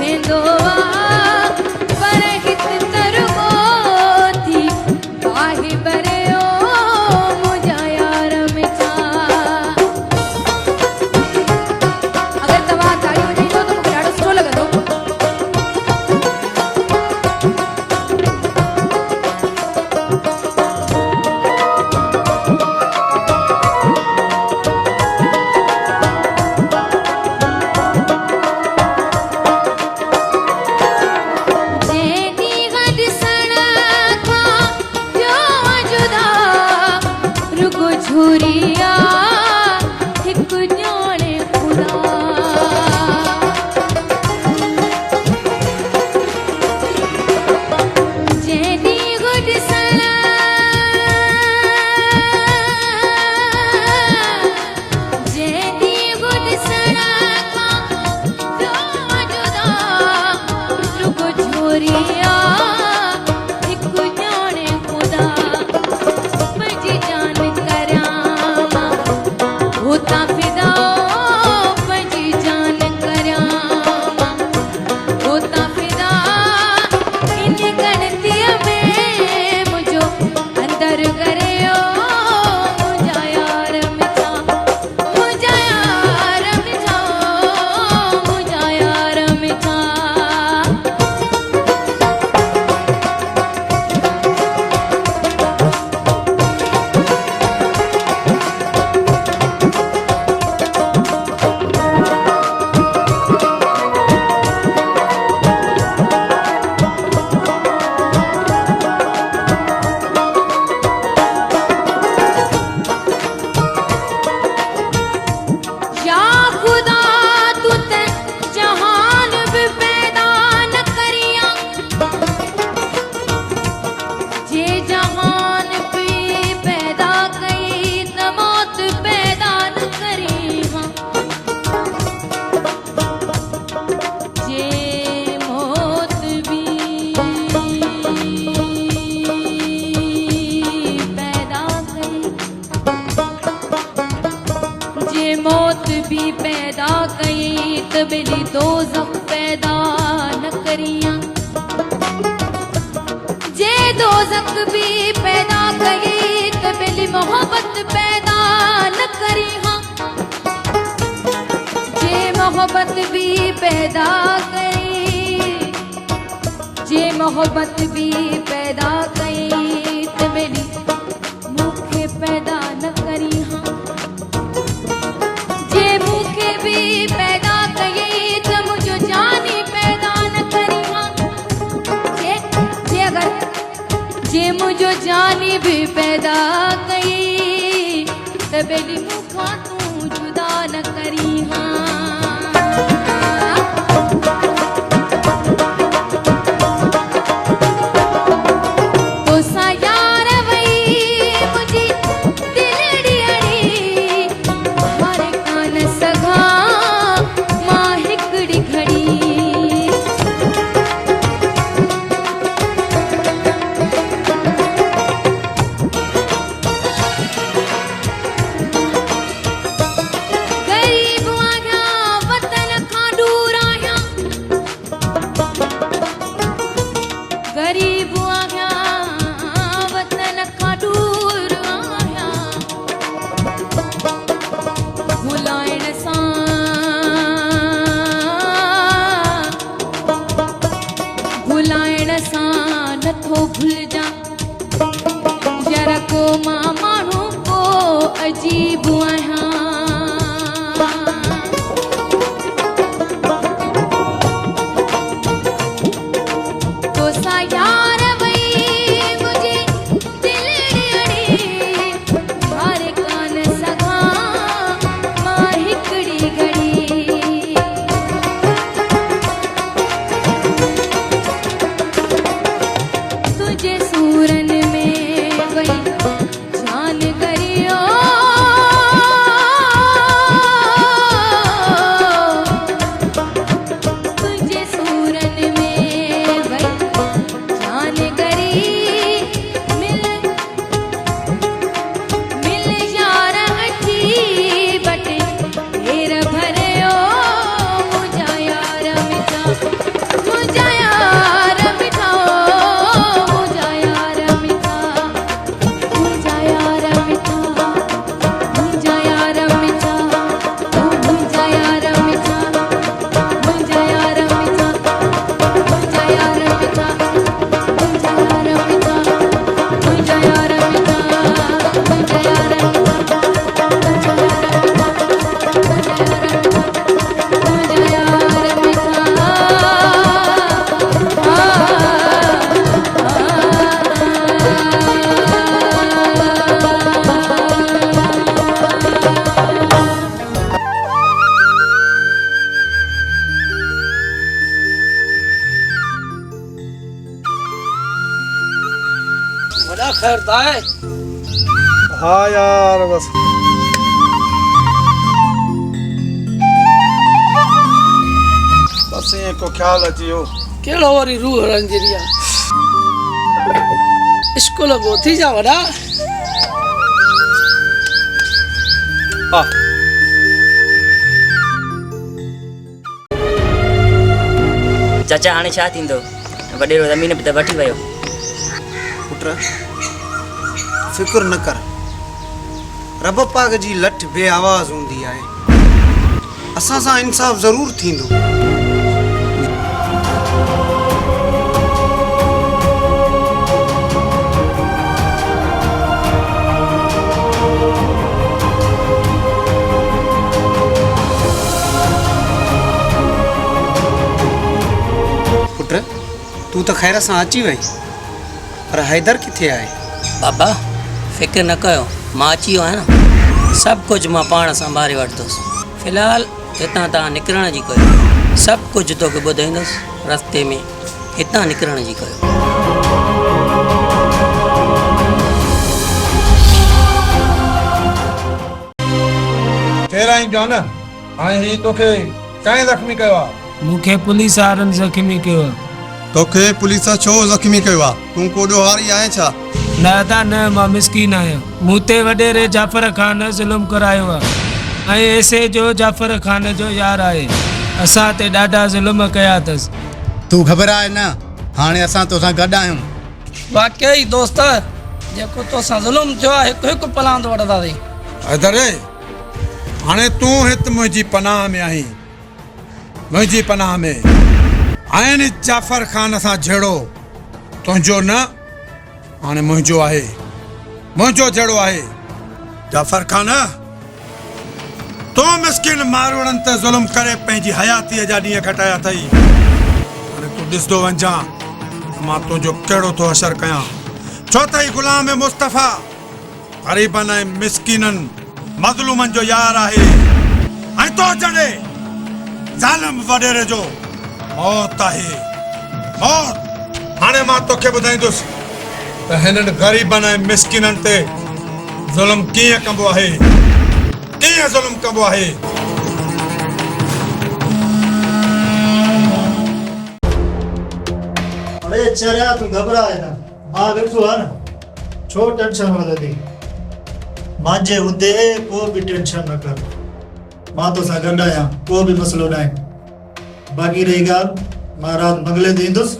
वेंदो पर हित तरगो थी बाहि भरे ओ मुझा यार मिठा अगर तव्हां ताड़ी वॼाईंदो त मूंखे ॾाढो सुठो लॻंदो जेनी गॾ सण खां थियो जुदा रुगो झूरिया हिकु ॼाणे ख़ुदा जेनी गॾ सण जेनी गॾ सण खां थियो जुदा रुगो झूरिया हिकु ॼाणे ख़ुदा पंहिंजी जान करियां मां हुतां फिदा पंहिंजी जान करियां मां हुतां फिदा इन गणतीअ में मुंहिंजो अंदरि करे ओ मुंहिंजा यार मिठा मुंहिंजा यार मिठा मुंहिंजा यार मिठा या खुदा तू ते जहान भी पैदा न करियां जे जहान भी पैदा कई त मौत पैदा न करी हां जे मौत भी पैदा कई जे मौत भी पैदा कई त बिली दोज़ख पैदा न करियां जे दोज़ख भी पैदा कई त बिली मोहब्बत पैदा न करी हां जे मोहब्बत भी पैदा कई जे मोहब्बत भी पैदा कई त बिली मुखे पैदा न करी हां मुझो जानी भी पैदा कई त बेली मुखा तू जुदा न करी हाँ यार बस बस ये को ख्याल अची हो केड़ो वरी रूह रंजरिया स्कूल गो थी जा वड़ा चाचा हाणे छा थींदो वडेरो ज़मीन पे त वठी वियो पुट फिक्र न कर रब पाक जी लठ बे आवाज़ हूंदी आहे असां सां इंसाफ़ ज़रूर थींदो पुट तू तो खैर सां अची वई पर हैदर किथे आहे बाबा फिक्र न कयो मां अची वियो आहियां न सभु कुझु मां पाण संभाले वठंदुसि फ़िलहालु हितां तव्हां निकिरण जी कयो सभु कुझु तोखे ॿुधाईंदुसि रस्ते में हितां निकिरण जी कयो तेरा ही जान हाणे ही तोखे काहे ज़ख्मी कयो आहे मूंखे पुलिस वारनि ज़ख्मी कयो तोखे पुलिस छो ज़ख्मी कयो आहे तूं कोॾो हारी आहे छा न ता न मां मिसकीन आहियां मूं ते वॾेरे जाफ़र ख़ान ज़ुल्म करायो आहे ऐं ऐसे जो जाफ़र ख़ान जो यार आहे असां ते ॾाढा ज़ुल्म कया अथसि तूं घबराए न हाणे असां तोसां गॾु आहियूं वाकई दोस्त जेको तोसां ज़ुल्म थियो आहे हिकु हिकु पलांदो वठंदासीं हैदर हाणे तूं हिते मुंहिंजी पनाह में आहीं मुंहिंजी पनाह में आहिनि जाफ़र ख़ान सां जहिड़ो तुंहिंजो न हाणे मुंहिंजो आहे मुंहिंजो जहिड़ो आहे जाफ़र ख़ान तो मिस्किन मारवड़नि ते ज़ुल्म करे पंहिंजी हयातीअ जा ॾींहं घटाया अथई हाणे तूं ॾिसंदो वञा मां तुंहिंजो कहिड़ो थो असरु कयां चौथाई गुलाम मुस्तफा गरीबन ऐं मिस्किनन मज़लूमन जो यार आहे ऐं तो जड़े ज़ालिम वडेरे जो मौत आहे मौत। हाणे मां तोखे ॿुधाईंदुसि त हिननि गरीबन ऐं मिस्किनन ते ज़ुल्म कीअं कबो आहे, कीअं ज़ुल्म कबो आहे। अरे चरिया तू घबराए ना, मां वेठो आहे न, छो टेंशन वधंदी। मांजे हुंदे को बि टेंशन न कर, मां तोसां गॾु आहियां, को बि मसलो न आहे। बाक़ी रही ॻाल्हि, मां राति बंगले ते ईंदुसि,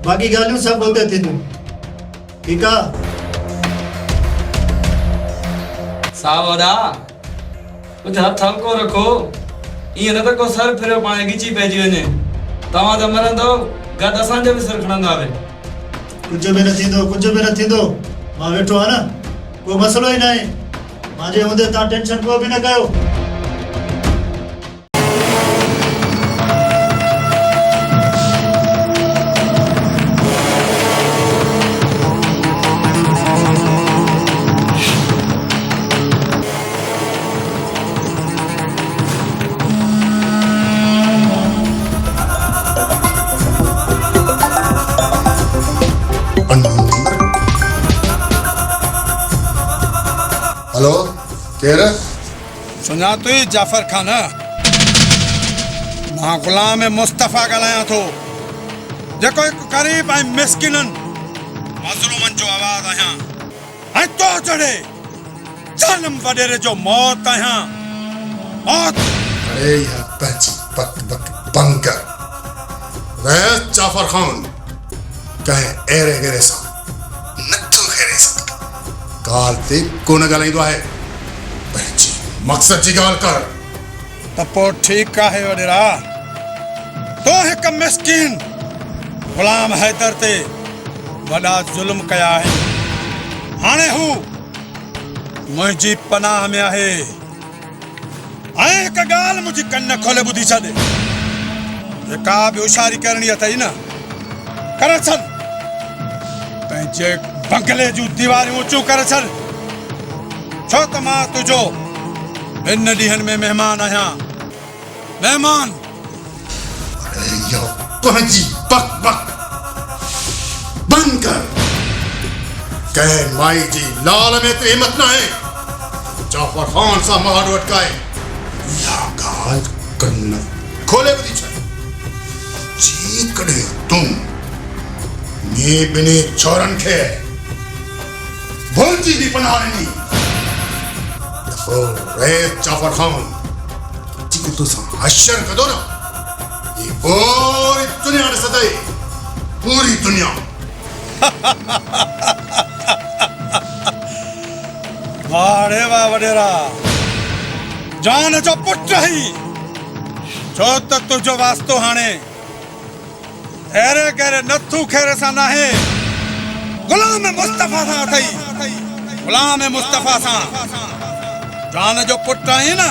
बाक़ी ॻाल्हियूं सभु हुते थींदियूं, ठीकु आहे? सावधा कुछ हथ हल्को रखो, ईअं न त को सर फिरियो पाण ॻिची पइजी वञे। तव्हां त मरंदो, गॾु असांजो बि सिर खणंदा वे। कुझु बि न थींदो, कुझु बि न थींदो, मां वेठो आहियां न, को मसलो ई न आहे। मुंहिंजे हूंदे तव्हां टेंशन को बि न कयो। हेलो केर? सुञातो ई जाफर खान, मां गुलाम मुस्तफा ॻाल्हायां थो, जेको हिकु ग़रीब ऐं मिस्किनन मज़लूमन जो आवाज़ आहियां ऐं तो जड़े ज़ालिम वडेरे जो मौत आहियां मौत। अरे यार पंहिंजी बक बक बंद कर। रईस जाफर खान कंहिं अहिड़े गिरे सां नथो खेरे सघंदो। ॻाल्हि ते कोन ॻाल्हाईंदो आहे, पंहिंजी मक़सद जी ॻाल्हि कर। त पोइ ठीकु आहे वॾेरा, तो हिकु मिस्किन गुलाम हैदर ते वॾा ज़ुल्म कया आहिनि। हाणे हू मुंहिंजी पनाह में आहे ऐं हिकु ॻाल्हि मुंहिंजी कन खोले ॿुधी छॾ, जेका बि होशियारी करणी अथई न करे छॾ। पंहिंजे बंगले जूं दीवारियूं ऊंचियूं करे छॾ, छो त मां तुंहिंजो इन ॾींहनि में महिमान आहियां, महिमान। अरे यो पंहिंजी बक बक बंद कर। कंहिं माई जी लाल में त हिम्मत न आहे जाफर खान सां मार वटकाए। इहा ॻाल्हि कन खोले ॿुधी छॾ। जी कॾहिं तूं ने ॿिन्ही छोरनि खे भुलिजी बि पनाह ॾिनी त पोइ रईस जाफर खान जेको तोसां हशर कंदो न, ये पूरी दुनिया ॾिसंदई, पूरी दुनिया। वाह वाह वॾेरा, जान जो पुट ही, छो त तुंहिंजो वास्तो हाणे अहिड़े गहिरे नथू खेरे सां न आहे, गुलाम मुस्तफा सां अथई, गुलाम मुस्तफा सां। जान जो पुट आहीं न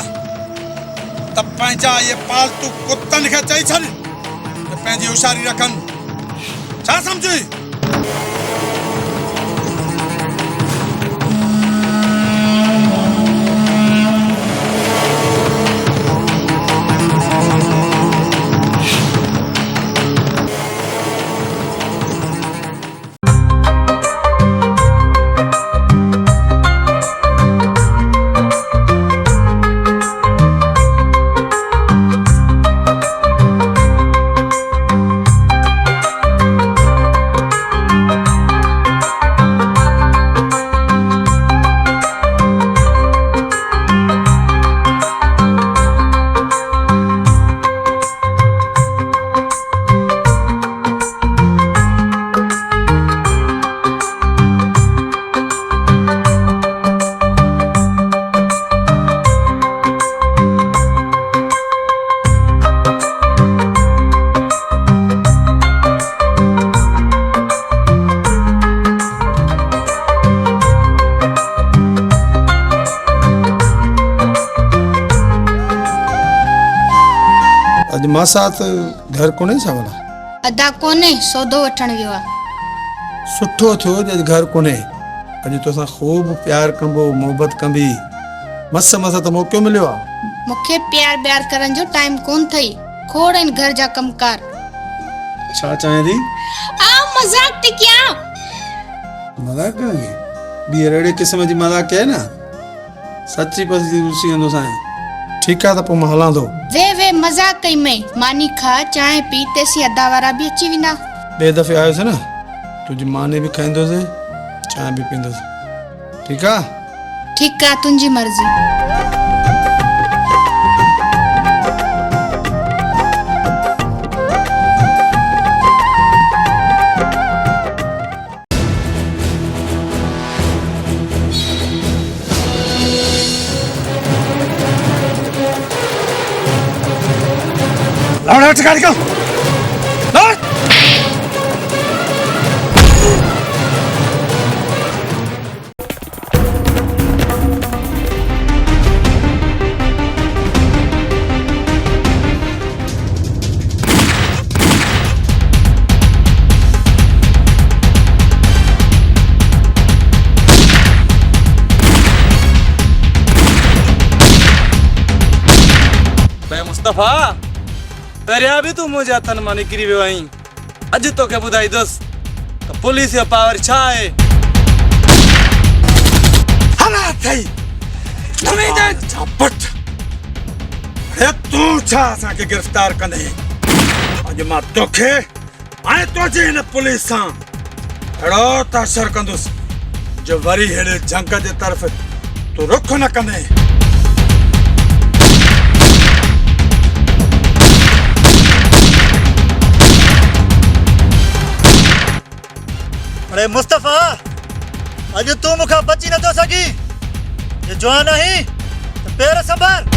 त पंहिंजा इहे पालतू कुतनि खे चई छॾ त पंहिंजी होशियारी रखनि, छा सम्झी? मां साथ घर कोने छा भला? अदा कोने, सौदो वठण वियो आहे। सुठो थियो जे घर कोन्हे अॼु तोसां ख़ूब प्यार कंबो मोहबत कंबी मस त मौक़ो मिलियो आहे मूंखे प्यार ब्यार करण जो टाइम कोन थई खोड़ इन घर जा कमकार छा चाहे थी आ मजाक थी क्या मजाक करेंगे ॿीहर अहिड़े क़िस्म जी मजाक कहे न सची पसी रुसी वेंदो साईं ठीकु आहे त पोइ मां हलां थो वे मजाक कई में मानी खा चांहि पी तेसी अदा वारा बि अची वेंदा ॿिए दफ़े आयोसीं न तुंहिंजी मानी बि खाईंदोसीं चांहि बि पींदोसीं ठीकु आहे ठीकु आहे तुंहिंजी मर्ज़ी Laura, गाड़ी को मुस्तफा पहिरियां बि तूं मुंहिंजे हथनि मां निकिरी वियो आहीं अॼु तोखे ॿुधाईंदुसि त पुलिस जो पावर छा आहे हला थई झपट अरे तूं छा असांखे गिरफ़्तार कंदे अॼु मां तोखे ऐं तुंहिंजी हिन पुलिस सां अहिड़ो तासर कंदुसि जो वरी हेॾे जंग जे तरफ़ तूं रुख न कंदे अरे मुस्तफा अॼु तूं मूंखां बची नथो सघी जे जवान आहीं त पेर संभाल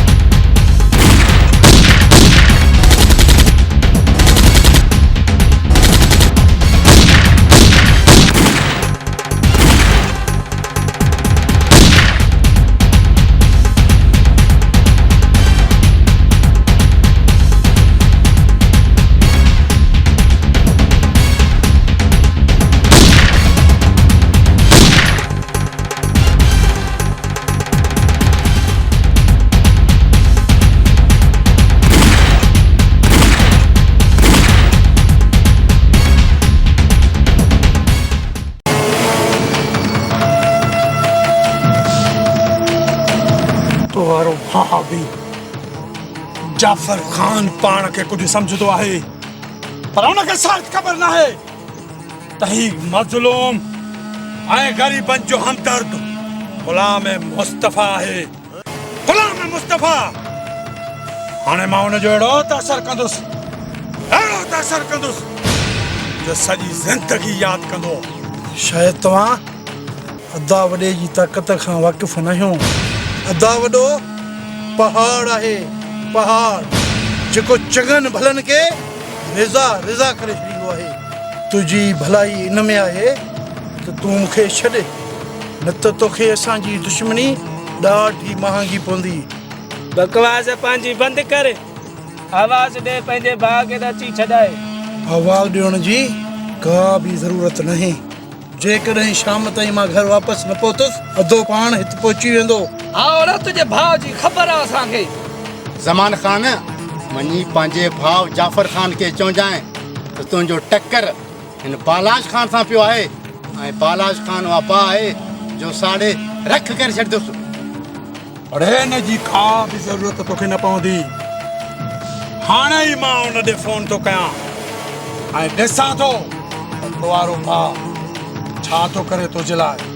भाभी जाफर खान पाण के कुछ समझदो आहे पर उनके साथ खबर ना है तही मजलूम आए गरीबन जो हमदर्द गुलाम मुस्तफा है गुलाम मुस्तफा हाने मां उन जो एड़ो तासर कंदुस जो सजी जिंदगी याद कंदो शायद तवा अदा वडे जी ताकत खां वाकिफ न हो अदा वडो पहाड़ आहे पहाड़ जेको चङन भलन के रिज़ा करे छॾींदो आहे तुंहिंजी भलाई इन में आहे त तूं मूंखे छॾ न त तोखे असांजी दुश्मनी ॾाढी महांगी पवंदी बकवास पंहिंजी बंदि कर आवाज़ ॾे पंहिंजे भाउ खे त अची छॾाए आवाज़ ॾियण जी का बि ज़रूरत नहीं जेकॾहिं शाम ताईं मां घर वापसि न पहुतुसि अधो पाण हिते पहुची वेंदो और तुझे भाव जी खबर आहे असांखे ज़मान खान वञी पंहिंजे भाउ जाफ़र खान खे चवजांइ त तुंहिंजो टक्कर हिन बालाश खान सां पियो आहे ऐं बालाश खान उहा पा आहे जो साड़े रख करे छॾंदुसि अड़े हिन जी का बि ज़रूरत तोखे न पवंदी हाणे ई मां उन ॾे फोन थो कयां ऐं ॾिसां थो त तो वारो भाउ छा थो करे तुंहिंजे लाइ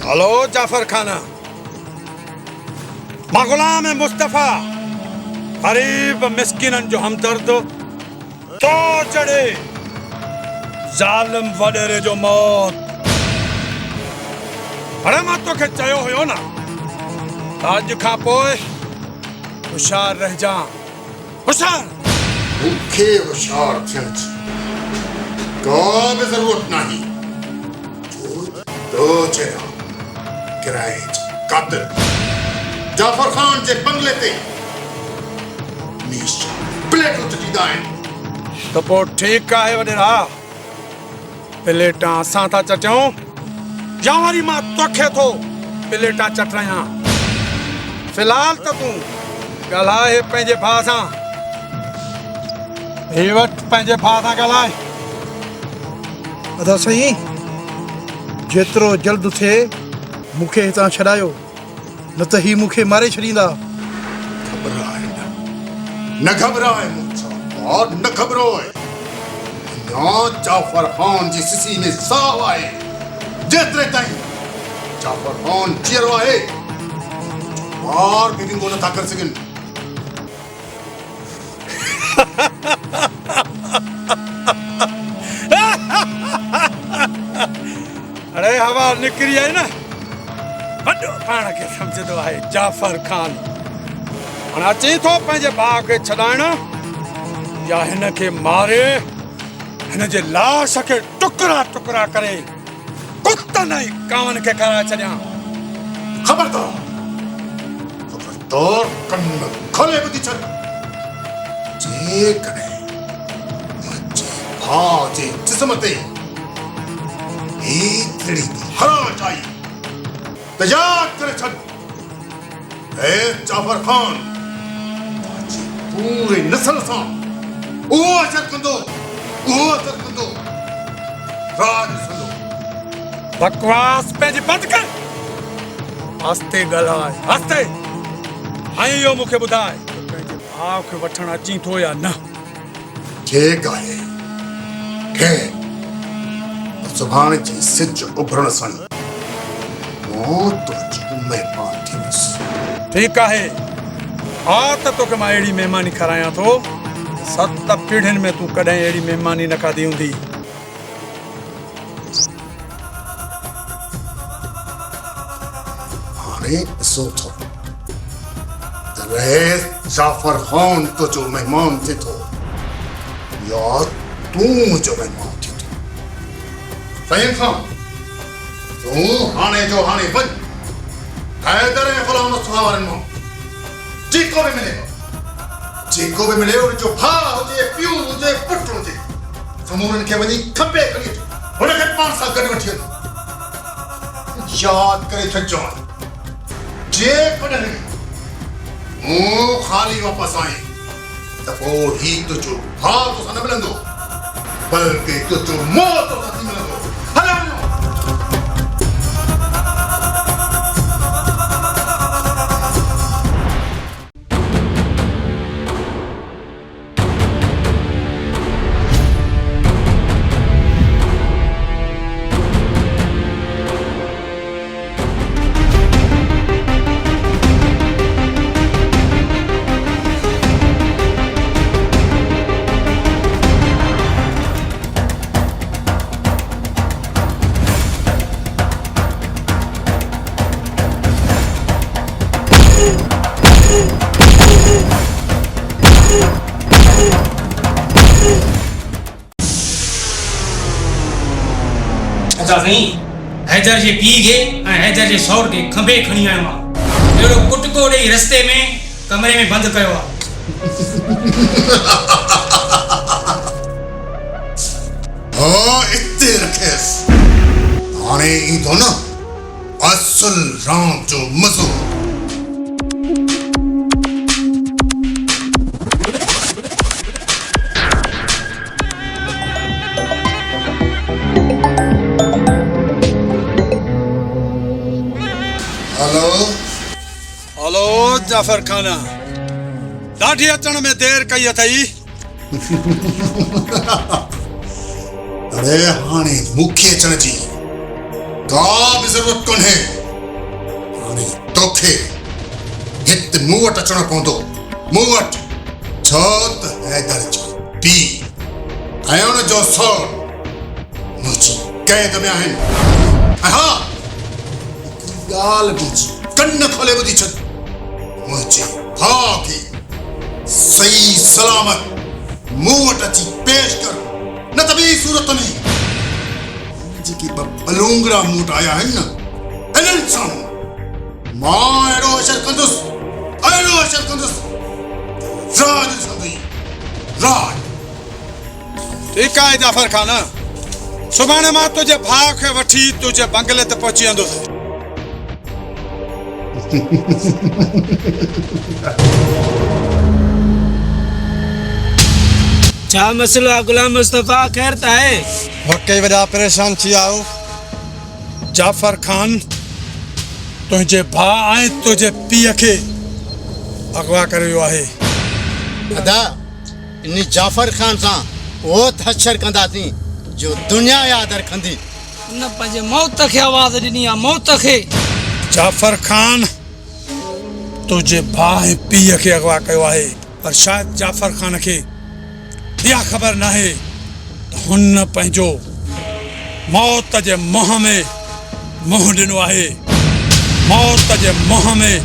हेलो जाफर खाना मां गुलाम मुस्तफा गरीब मिस्किनन जो हमदर्द तो चढ़े जालिम वडेरे जो मौत अरे मां तोखे चयो हुयो न अॼु खां पोइ होशियार रहिजां होशियार मूंखे होशियार थियण जी को बि ज़रूरत नाही। तो जहिड़ा किराए जा कातिल जाफर खान जे बंगले ते हमेशा प्लेटूं चटींदा आहिनि। त पोइ ठीकु आहे वॾेरा, प्लेटां असां था चटियूं या वरी मां तोखे थो प्लेटां चटायां। फ़िलहाल त तूं ॻाल्हाए पंहिंजे भाउ सां, हे वटि पंहिंजे भाउ सां ॻाल्हाए। अदा साईं, जेतिरो जल्द थिए मूंखे हितां छॾायो, न त ही मूंखे मारे छॾींदा। न घबराए मूंसा और न घबराए। या जाफर खान जी सिसी में साव आहे। जेतिरे ताईं जाफर खान जीअरो आहे और बि विंगो नथा करे सघनि। अरे हवा निकिरी आहे न, वॾो पाण खे सम्झंदो आहे जाफर खान। हाणे अचे थो पंहिंजे भाउ खे छॾाइण या हिन खे मारे हिन जे लाश खे टुकड़ा टुकड़ा करे कुतनि ऐं कांवनि खे खाराए छॾियां। खबरदार कन खोले ॿुधी छॾ। जेकॾहिं मुंहिंजे भाउ जे जिस्म ते एतिरी हराज आई त यादि करे छॾ, ऐ जाफर खान पूरे नस्ल सां उहो असर कंदो, राज ॾिसंदो। बकवास पंहिंजी बंदि कर, आस्ते ॻाल्हाए आस्ते। ऐं इहो मूंखे ॿुधाए पंहिंजे भाउ खे वठण अची थो या न? ठीकु आहे, सुभाणे जी सिज उभरण सां मौत जो महिमान थींदुसि। ठीकु आहे, हा त तोखे मां अहिड़ी महिमानी खारायां थो, 7 पीढ़ियुनि में तूं कॾहिं अहिड़ी महिमानी न खाधी हूंदी। हाणे ॾिसो थो त रईस जाफर खान तुंहिंजो महिमान थिए थो या तूं मुंहिंजो महिमान थिए थो। फ़हीम खान, तूं हाणे जो हाणे वञ हैदर ऐं ग़ुलाम रसूल वारनि मां जेको बि मिले उनजो भाउ हुजे, पीउ हुजे, पुटु हुजे, समूरनि खे वञी खपे खणी अचो, हुनखे पाण सां गॾु वठी वञो। यादि करे छॾिजो, जेकॾहिं मूं ख़ाली वापसि आई त पोइ ही तुंहिंजो भाउ तोसां न मिलंदो, बल्कि तुंहिंजो मौत तोसां थी मिलंदो। हले वञो। अच्छा साईं, हैदर जे पीउ खे ऐं हैदर जे सौर खे खंभे खणी आयो आहे। अहिड़ो कुटको ॾेई रस्ते में कमरे में बंदि कयो आहे। हाँ, इते रखेसि, हाणे ईंदो न असुल राम जो मज़ो। हेलो जाफर खाना, ॾाढी अचण में देर कई अथई। अरे हाणे मूंखे अचण जी का बि ज़रूरत कोन्हे। हाणे तोखे हिते मूं वटि अचणो पवंदो, मूं वटि, छो त हैदर जो पीउ ऐं हुनजो सौर मुंहिंजी क़ैद में आहिनि। ऐं हा, ॻाल्हि ॿुध, कन खोले ॿुधी छॾ, मुंहिंजे भाउ खे सही सलामत मूं वटि अची पेश कर न त ॿी सूरत में जेकी बलूंगरा मूं वटि आया आहिनि न इन्हनि सां मां अहिड़ो असरु कंदुसि राज ॾिसंदी राज। ठीकु आहे जाफ़र ख़ान, सुभाणे मां तुंहिंजे भाउ खे वठी तुंहिंजे बंगले ते पहुची वेंदुसि। छा मसलो आहे गुलाम मुस्तफ़ा, ख़ैर त आहे? वाकई वॾा परेशान थी विया आहियो। जाफ़र ख़ान तुंहिंजे भाउ ऐं तुंहिंजे पीउ खे अगवा करे वियो आहे। अदा इन जाफ़र ख़ान सां उहो हशर कंदासीं जो दुनिया यादि रखंदी। उन पंहिंजे मौत खे आवाज़ ॾिनी आहे, मौत खे। जाफ़र ख़ान तुंहिंजे भाउ ऐं पीउ खे अगवा कयो आहे, पर शायदि जाफ़र ख़ान खे इहा ख़बर न आहे त हुन पंहिंजो मौत जे मुंहं में मुंहुं ॾिनो आहे। मौत जे मुंहं में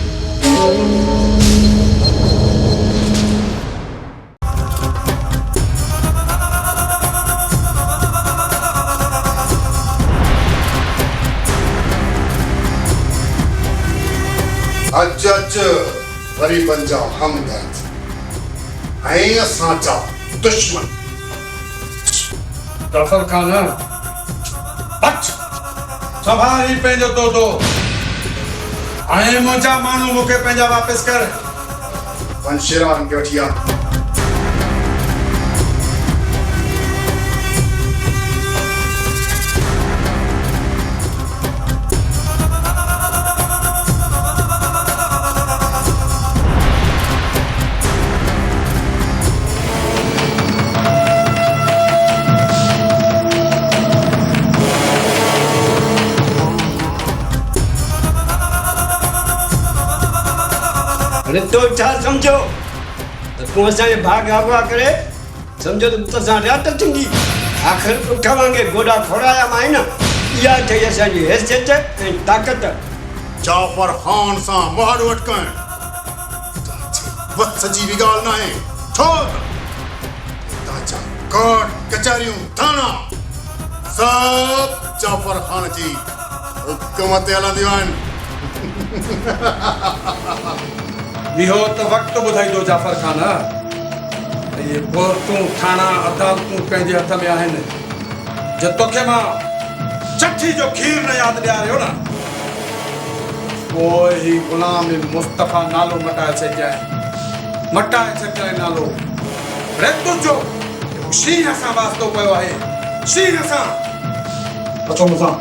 अच वरी पंजा हमदर्द ऐं असांजा दुश्मन। जाफ़र ख़ान अच संभाली पंहिंजो तोतो ऐं मुंहिंजा माण्हू मूंखे पंहिंजा वापसि कर। वंशेरान खे वठी आ। अरे तो छा समझो तो तू असांजे भाग अगवा करे समझो तो तसां रात थींदी। आख़िर पुठा वांगे गोॾा खोड़ाया मां न, इहा ठही असांजी हैसियत ऐं ताक़त। जाफ़र ख़ान सां मुहर वटकण वक़्त जी बि ॻाल्हि न आहे। छो ताजा कोर्ट कचहरियूं थाना सभु जाफ़र ख़ान जी हुकूमत ते हलंदियूं आहिनि। इहो त वक़्तु ॿुधाईंदो जाफ़र ख़ान। इहे कोर्टूं थाना अदालतूं कंहिंजे हथ में आहिनि। जे तोखे मां चठी जो खीर न यादि ॾियारियो न, पोइ ही गुलाम मुस्तफ़ा नालो मटाए छॾिजांइ नालो। रेतु जो शींहं सां वास्तो पियो आहे, शींहं सां। अचो मूंसां।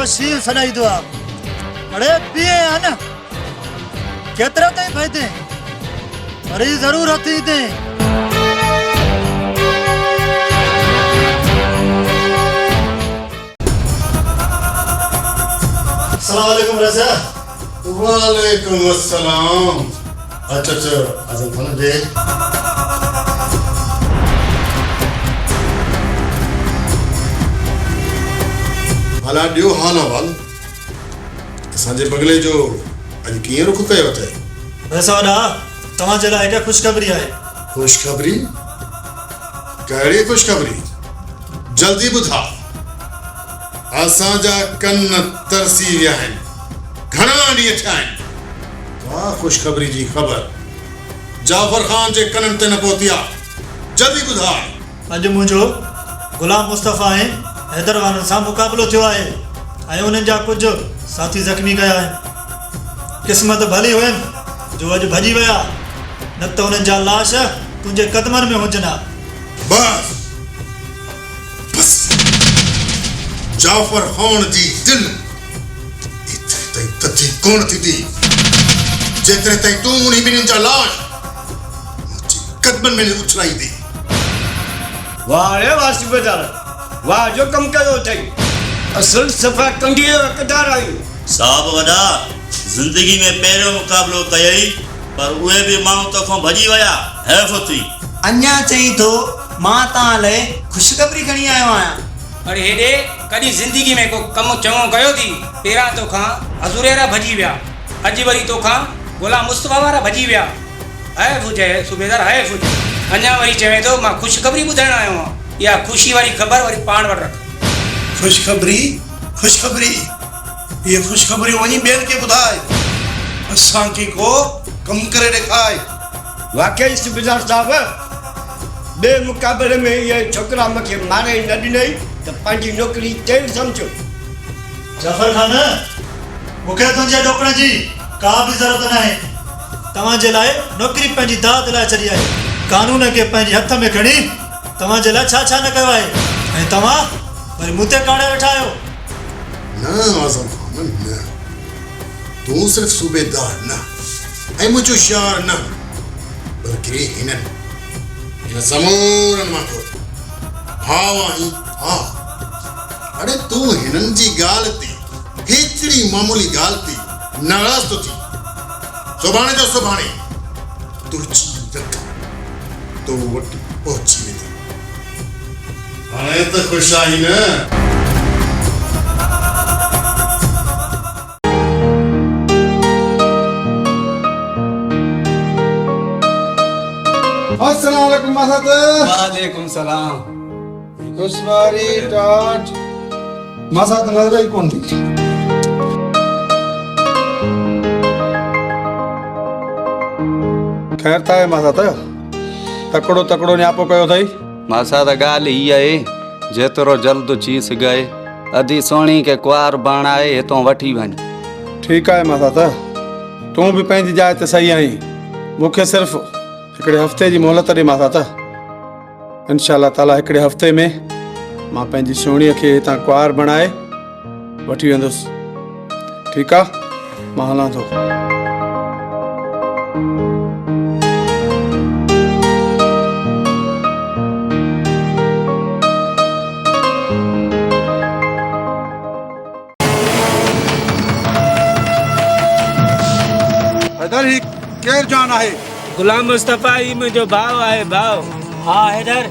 शील सॾाईंदो आहे। अड़े पीए आहे न केतिरा ताईं फ़ाइदे वरी ज़रूरत ईंदे अस्सलाम वालेकुम रजा। वालेकुम अस्सलाम। अच्छा आजम खान दे भला ॾियो हाल अहवाल असांजे बगले जो अॼु कीअं रुख कयो अथई? रजा वॾा तव्हांजे लाइ हिकु ख़ुशख़बरी आहे। ख़ुशख़बरी? कहिड़ी ख़ुशख़बरी? जल्दी ॿुधा। असांजा कन तरसी विया आहिनि, घणा ॾींहं थिया आहिनि। का ख़ुशख़बरी जी ख़बर जाफ़र ख़ान जे कननि ते न पहुती आहे। जल्दी ॿुधा। अॼु मुंहिंजो गुलाम मुस्तफ़ा ऐं हैदर वारनि सां मुक़ाबिलो थियो आहे ऐं उन्हनि जा कुझु साथी ज़ख़्मी कया आहिनि। क़िस्मत भली हुयनि जो अॼु भॼी विया, न त उन्हनि जा लाश तुंहिंजे क़दमनि में हुजनि हा। बस जाफ़र ख़ान जी दिल एतिरे ताईं तथी कोन थींदी जेतिरे ताईं तूं उन्ही ॿिन्हिनि जा लाश मुंहिंजे क़दमनि में उछलाईंदी। वाह रे वाह सूबेदार, वाह जो कम कयो अथई। असल सफ़ा कंडीअ कदार आहियूं। साहब वॾा ज़िंदगी में पहिरियों मुक़ाबिलो कयई पर उहे बि माण्हू तोखां भॼी विया। हैफ़ थी। अञा चई थो मां तव्हां लाइ ख़ुशख़बरी खणी आयो आहियां। अरे हेॾे कॾहिं ज़िंदगी में को कमु चङो कयो थी? पहिरां तोखां हज़ूरेरा भॼी विया, अॼु वरी तोखां गुलाम मुस्तफ़ा वारा भॼी विया। हैफ़ हुजे सूबेदार, हैफ़ हुजे। अञा वरी चवे थो मां ख़ुशख़बरी ॿुधाइण आयो आहियां। इहा ख़ुशी वारी ख़बर वरी पाण वटि रख। ख़ुशख़बरी ख़ुशख़बरी ये ख़ुशख़बरी वञी ॿियनि खे ॿुधाए, असांखे को कमु करे ॾेखारे। वाकई सूबेदार साहब ॿिए मुक़ाबले में इहे छोकिरा मूंखे मारे न ॾिनई त पंहिंजी नौकिरी तेल सम्झो। जाफ़र ख़ान मूंखे तुंहिंजे ॾोकण जी का बि ज़रूरत न आहे। तव्हांजे लाइ नौकिरी पंहिंजी दाद लाइ छॾी आहे। कानून खे पंहिंजे हथ में खणी तव्हांजे लाइ छा छा न कयो आहे ऐं तव्हां वरी मूं ते काणे वेठा आहियो। न आज़म ख़ान न, तूं सिर्फ़ सूबेदार न ऐं मुंहिंजो शार न, बल्कि हिननि समूरनि मां को भाउ आहीं। हा अरे तूं हिननि जी ॻाल्हि ते हेतिरी मामूली ॻाल्हि ते नाराज़ थो थी। सुभाणे जो सुभाणे तुंहिंजी रख तो वटि पहुची वेंदी। हाणे त ख़ुशि आहीं न? अस्सलाम वालेकुम मासात। वालेकुम सलाम। दुश्वारी टाट मासात नजर ही कौन थी? खैर था है मासात, तकड़ो तकड़ो न्यापो कयो थई। मासात ॻाल्हि ई आहे जेतिरो जल्द थी सघे अधी सोणी के कुआर बणाए हितां वठी वञ। ठीक है मासात, तूं भी पंहिंजी जाइ ते सही आहीं। मूंखे सिर्फ़ हिकिड़े हफ़्ते जी मोहलत ॾे मासात। इंशाअल्लाह ताला हिकिड़े हफ़्ते में मां पंहिंजी सोणीअ खे हितां कुआर बणाए वठी वेंदुसि। ठीकु आहे, मां हलां थो। हैदर ही केर जान आहे? गुलाम मुस्तफ़ा ही मुंहिंजो भाउ आहे। भाउ? हा हैदर,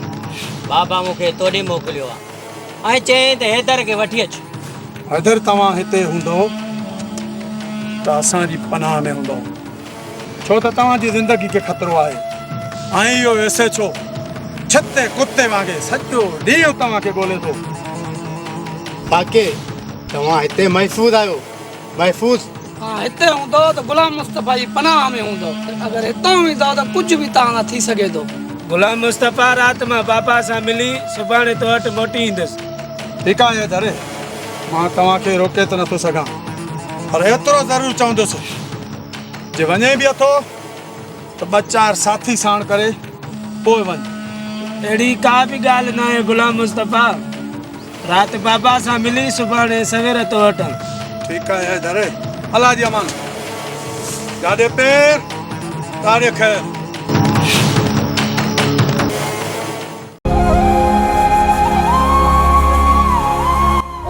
बाबा मूंखे तोॾे मोकिलियो आहे ऐं चई त हैदर खे वठी अच। हैदर तव्हां हिते हूंदो त असांजी पनाह में हूंदो, छो त तव्हांजी ज़िंदगी खे ख़तरो आहे। ऐं इहो वैसे छो छते कुत्ते वांगुरु सॼो ॾींहुं तव्हांखे ॻोल्हे थो। ताके तव्हां हिते महफ़ूज़ आहियो, महफ़ूज़। हाँ हिते हूंदो त गुलाम मुस्तफ़ा जी पनाह में हूंदो। अगर हितां वेंदो त कुछ भी तव्हां थी सघे थो। गुलाम मुस्तफ़ा राति मां बाबा सां मिली सुभाणे तो वटि मोटी ईंदुसि। ठीकु आहे हैदर, मां तव्हांखे रोके त नथो सघां, पर एतिरो ज़रूरु चवंदुसि जे वञे बि अथो त 2-4 साथी साण करे पोइ वञ। अहिड़ी का बि ॻाल्हि न आहे गुलाम मुस्तफ़ा, राति बाबा सां मिली सुभाणे सवेर तो वठि। ठीकु आहे हैदर, अल्लाह जी अमान। जाॾे पेर तारे ख़ैर।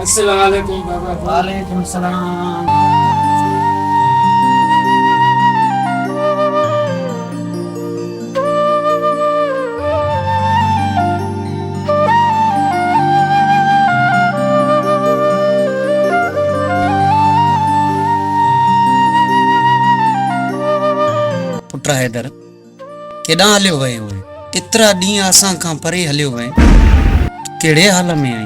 अस्सलाम वालेकुम बाबा। वालेकुम सलाम। पुट हैदर केॾां हलियो वए हुए? एतिरा ॾींहं असां खां परे हलियो वए, कहिड़े हाल में आई?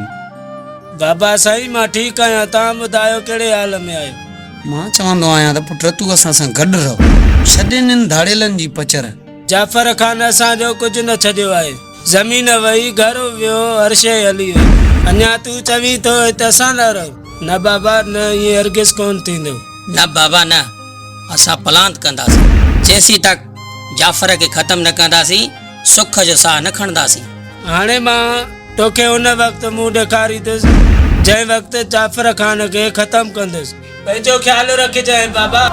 बाबा साईं मां ठीकु आहियां, तव्हां ॿुधायो कहिड़े हाल में आहियो? मां चवंदो आहियां त पुट तूं असां सां गॾु रहो, छॾ इन्हनि धाड़ेलनि जी पचर। जाफ़र खान असांजो कुझु न छॾियो आहे, ज़मीन वई, घर वियो, हर शइ हली वई। अञा तूं चवीं थो हिते असां न रहो? न बाबा न, इहे हरगिज़ कोन थींदो। न बाबा न, असां पलांत कंदासीं जेसीं तक जाफ़र खे ख़त्म न कंदासीं, सुख जो साह न खणंदासीं। हाणे मां तोखे उन वक़्तु मुंहुं ॾेखारींदुसि जंहिं वक़्तु जाफ़र खान खे ख़त्म कंदुसि। पंहिंजो ख़्यालु रखजांइ बाबा।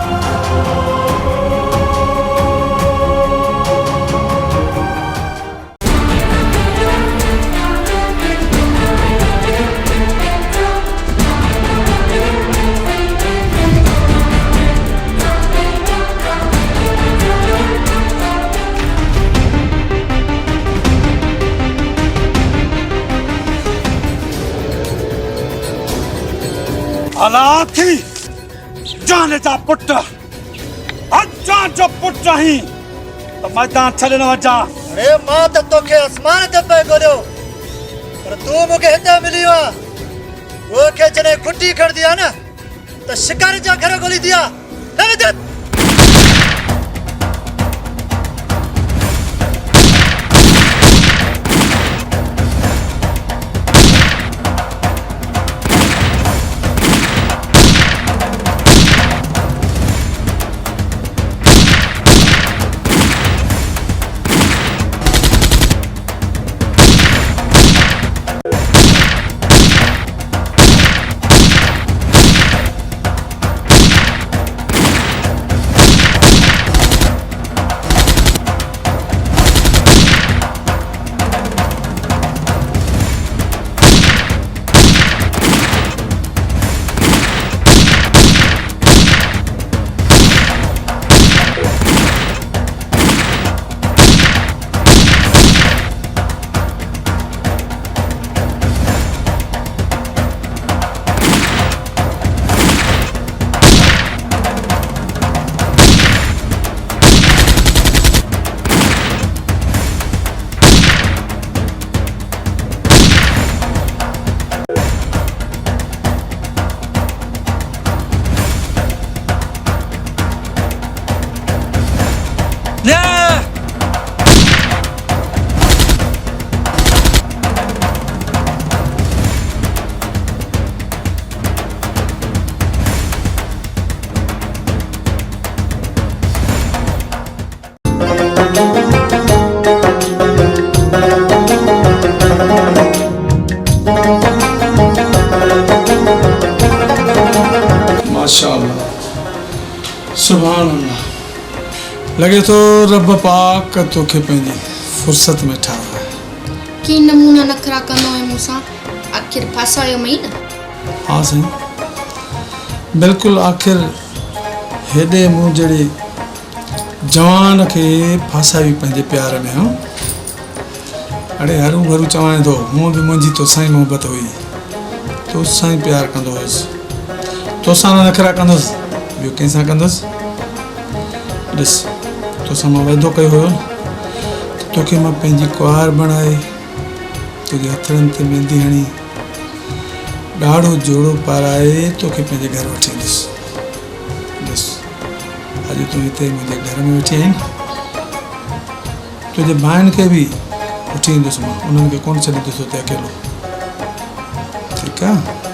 अलाथी जाने जा पुट, अज्जा जो पुट ही तो मैदान छॾे न वञा। अरे मां त तोखे आसमान ते पे ॻोल्हियो, पर तूं मूंखे हिते मिली आहे। उहो खे जॾहिं खुटी खणंदी आहे न त शिकारी जा घर ॻोल्हींदी आहे। माशाअल्लाह, सुभान अल्लाह। लगे तो रब पाक तोखे पंहिंजी फुर्सत में ठाहियो आहे। की नमूना नखरा कंदो आहे मूंसां, आखिर फासायो मई न। हाँ साईं, बिल्कुलु। आखिर हेॾे मूं जहिड़े जवान खे फासाई पंहिंजे प्यार में। हाँ, अड़े हरू भरू चवां थो, हूअं बि मुंहिंजी तोसां ई मोहबत हुई, तोसां ई प्यार कंदो हुयुसि, तोसां न नखरा कंदुसि, ॿियो कंहिंसां कंदुसि। ॾिस, तोसां मां वाइदो कयो हुयो त तोखे मां पंहिंजी कुंवार बणाए, तोखे हथड़नि ते मेहंदी हणी, ॾाढो जोड़ो पाराए तोखे पंहिंजे घर वठी ईंदुसि। ॾिस, अॼु तूं हिते मुंहिंजे घर में वेठी आहीं, तुंहिंजे भाइनि खे बि वठी ईंदुसि मां, उन्हनि खे कोन छॾींदुसि हुते अकेलो। ठीकु आहे?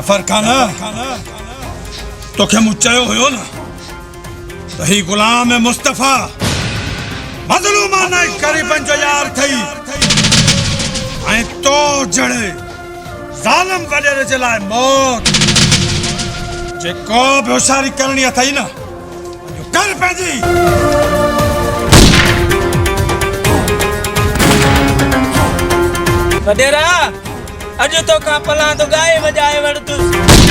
जाफर खान तोखे मूं चयो हुयो न त ही गुलाम मुस्तफा मज़लूमाना ग़रीबन जो यार थई ऐं तो जड़े ज़ालिम वडेरे जे लाइ मौत जेको बि होशियारी करणी अथई न कर पंहिंजी वडेरा अॼु तोखां पलां तो गाए वॼाए वठितुसि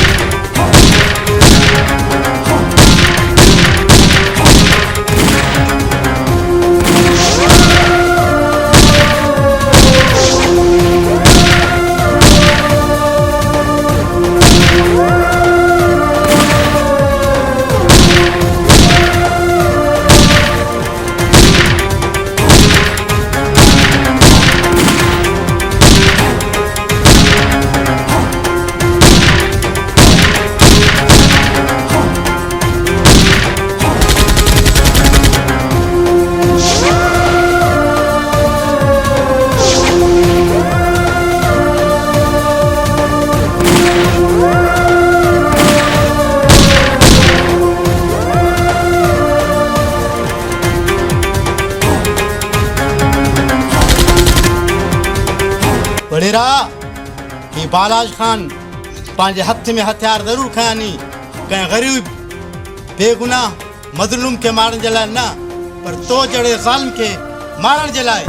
वडेरा ही बालाज खान पंहिंजे हथ में हथियार ज़रूर खयानी कंहिं ग़रीब बेगुनाह मज़लूम खे मारण जे लाइ न पर तो जहिड़े ज़ालिम खे मारण जे लाइ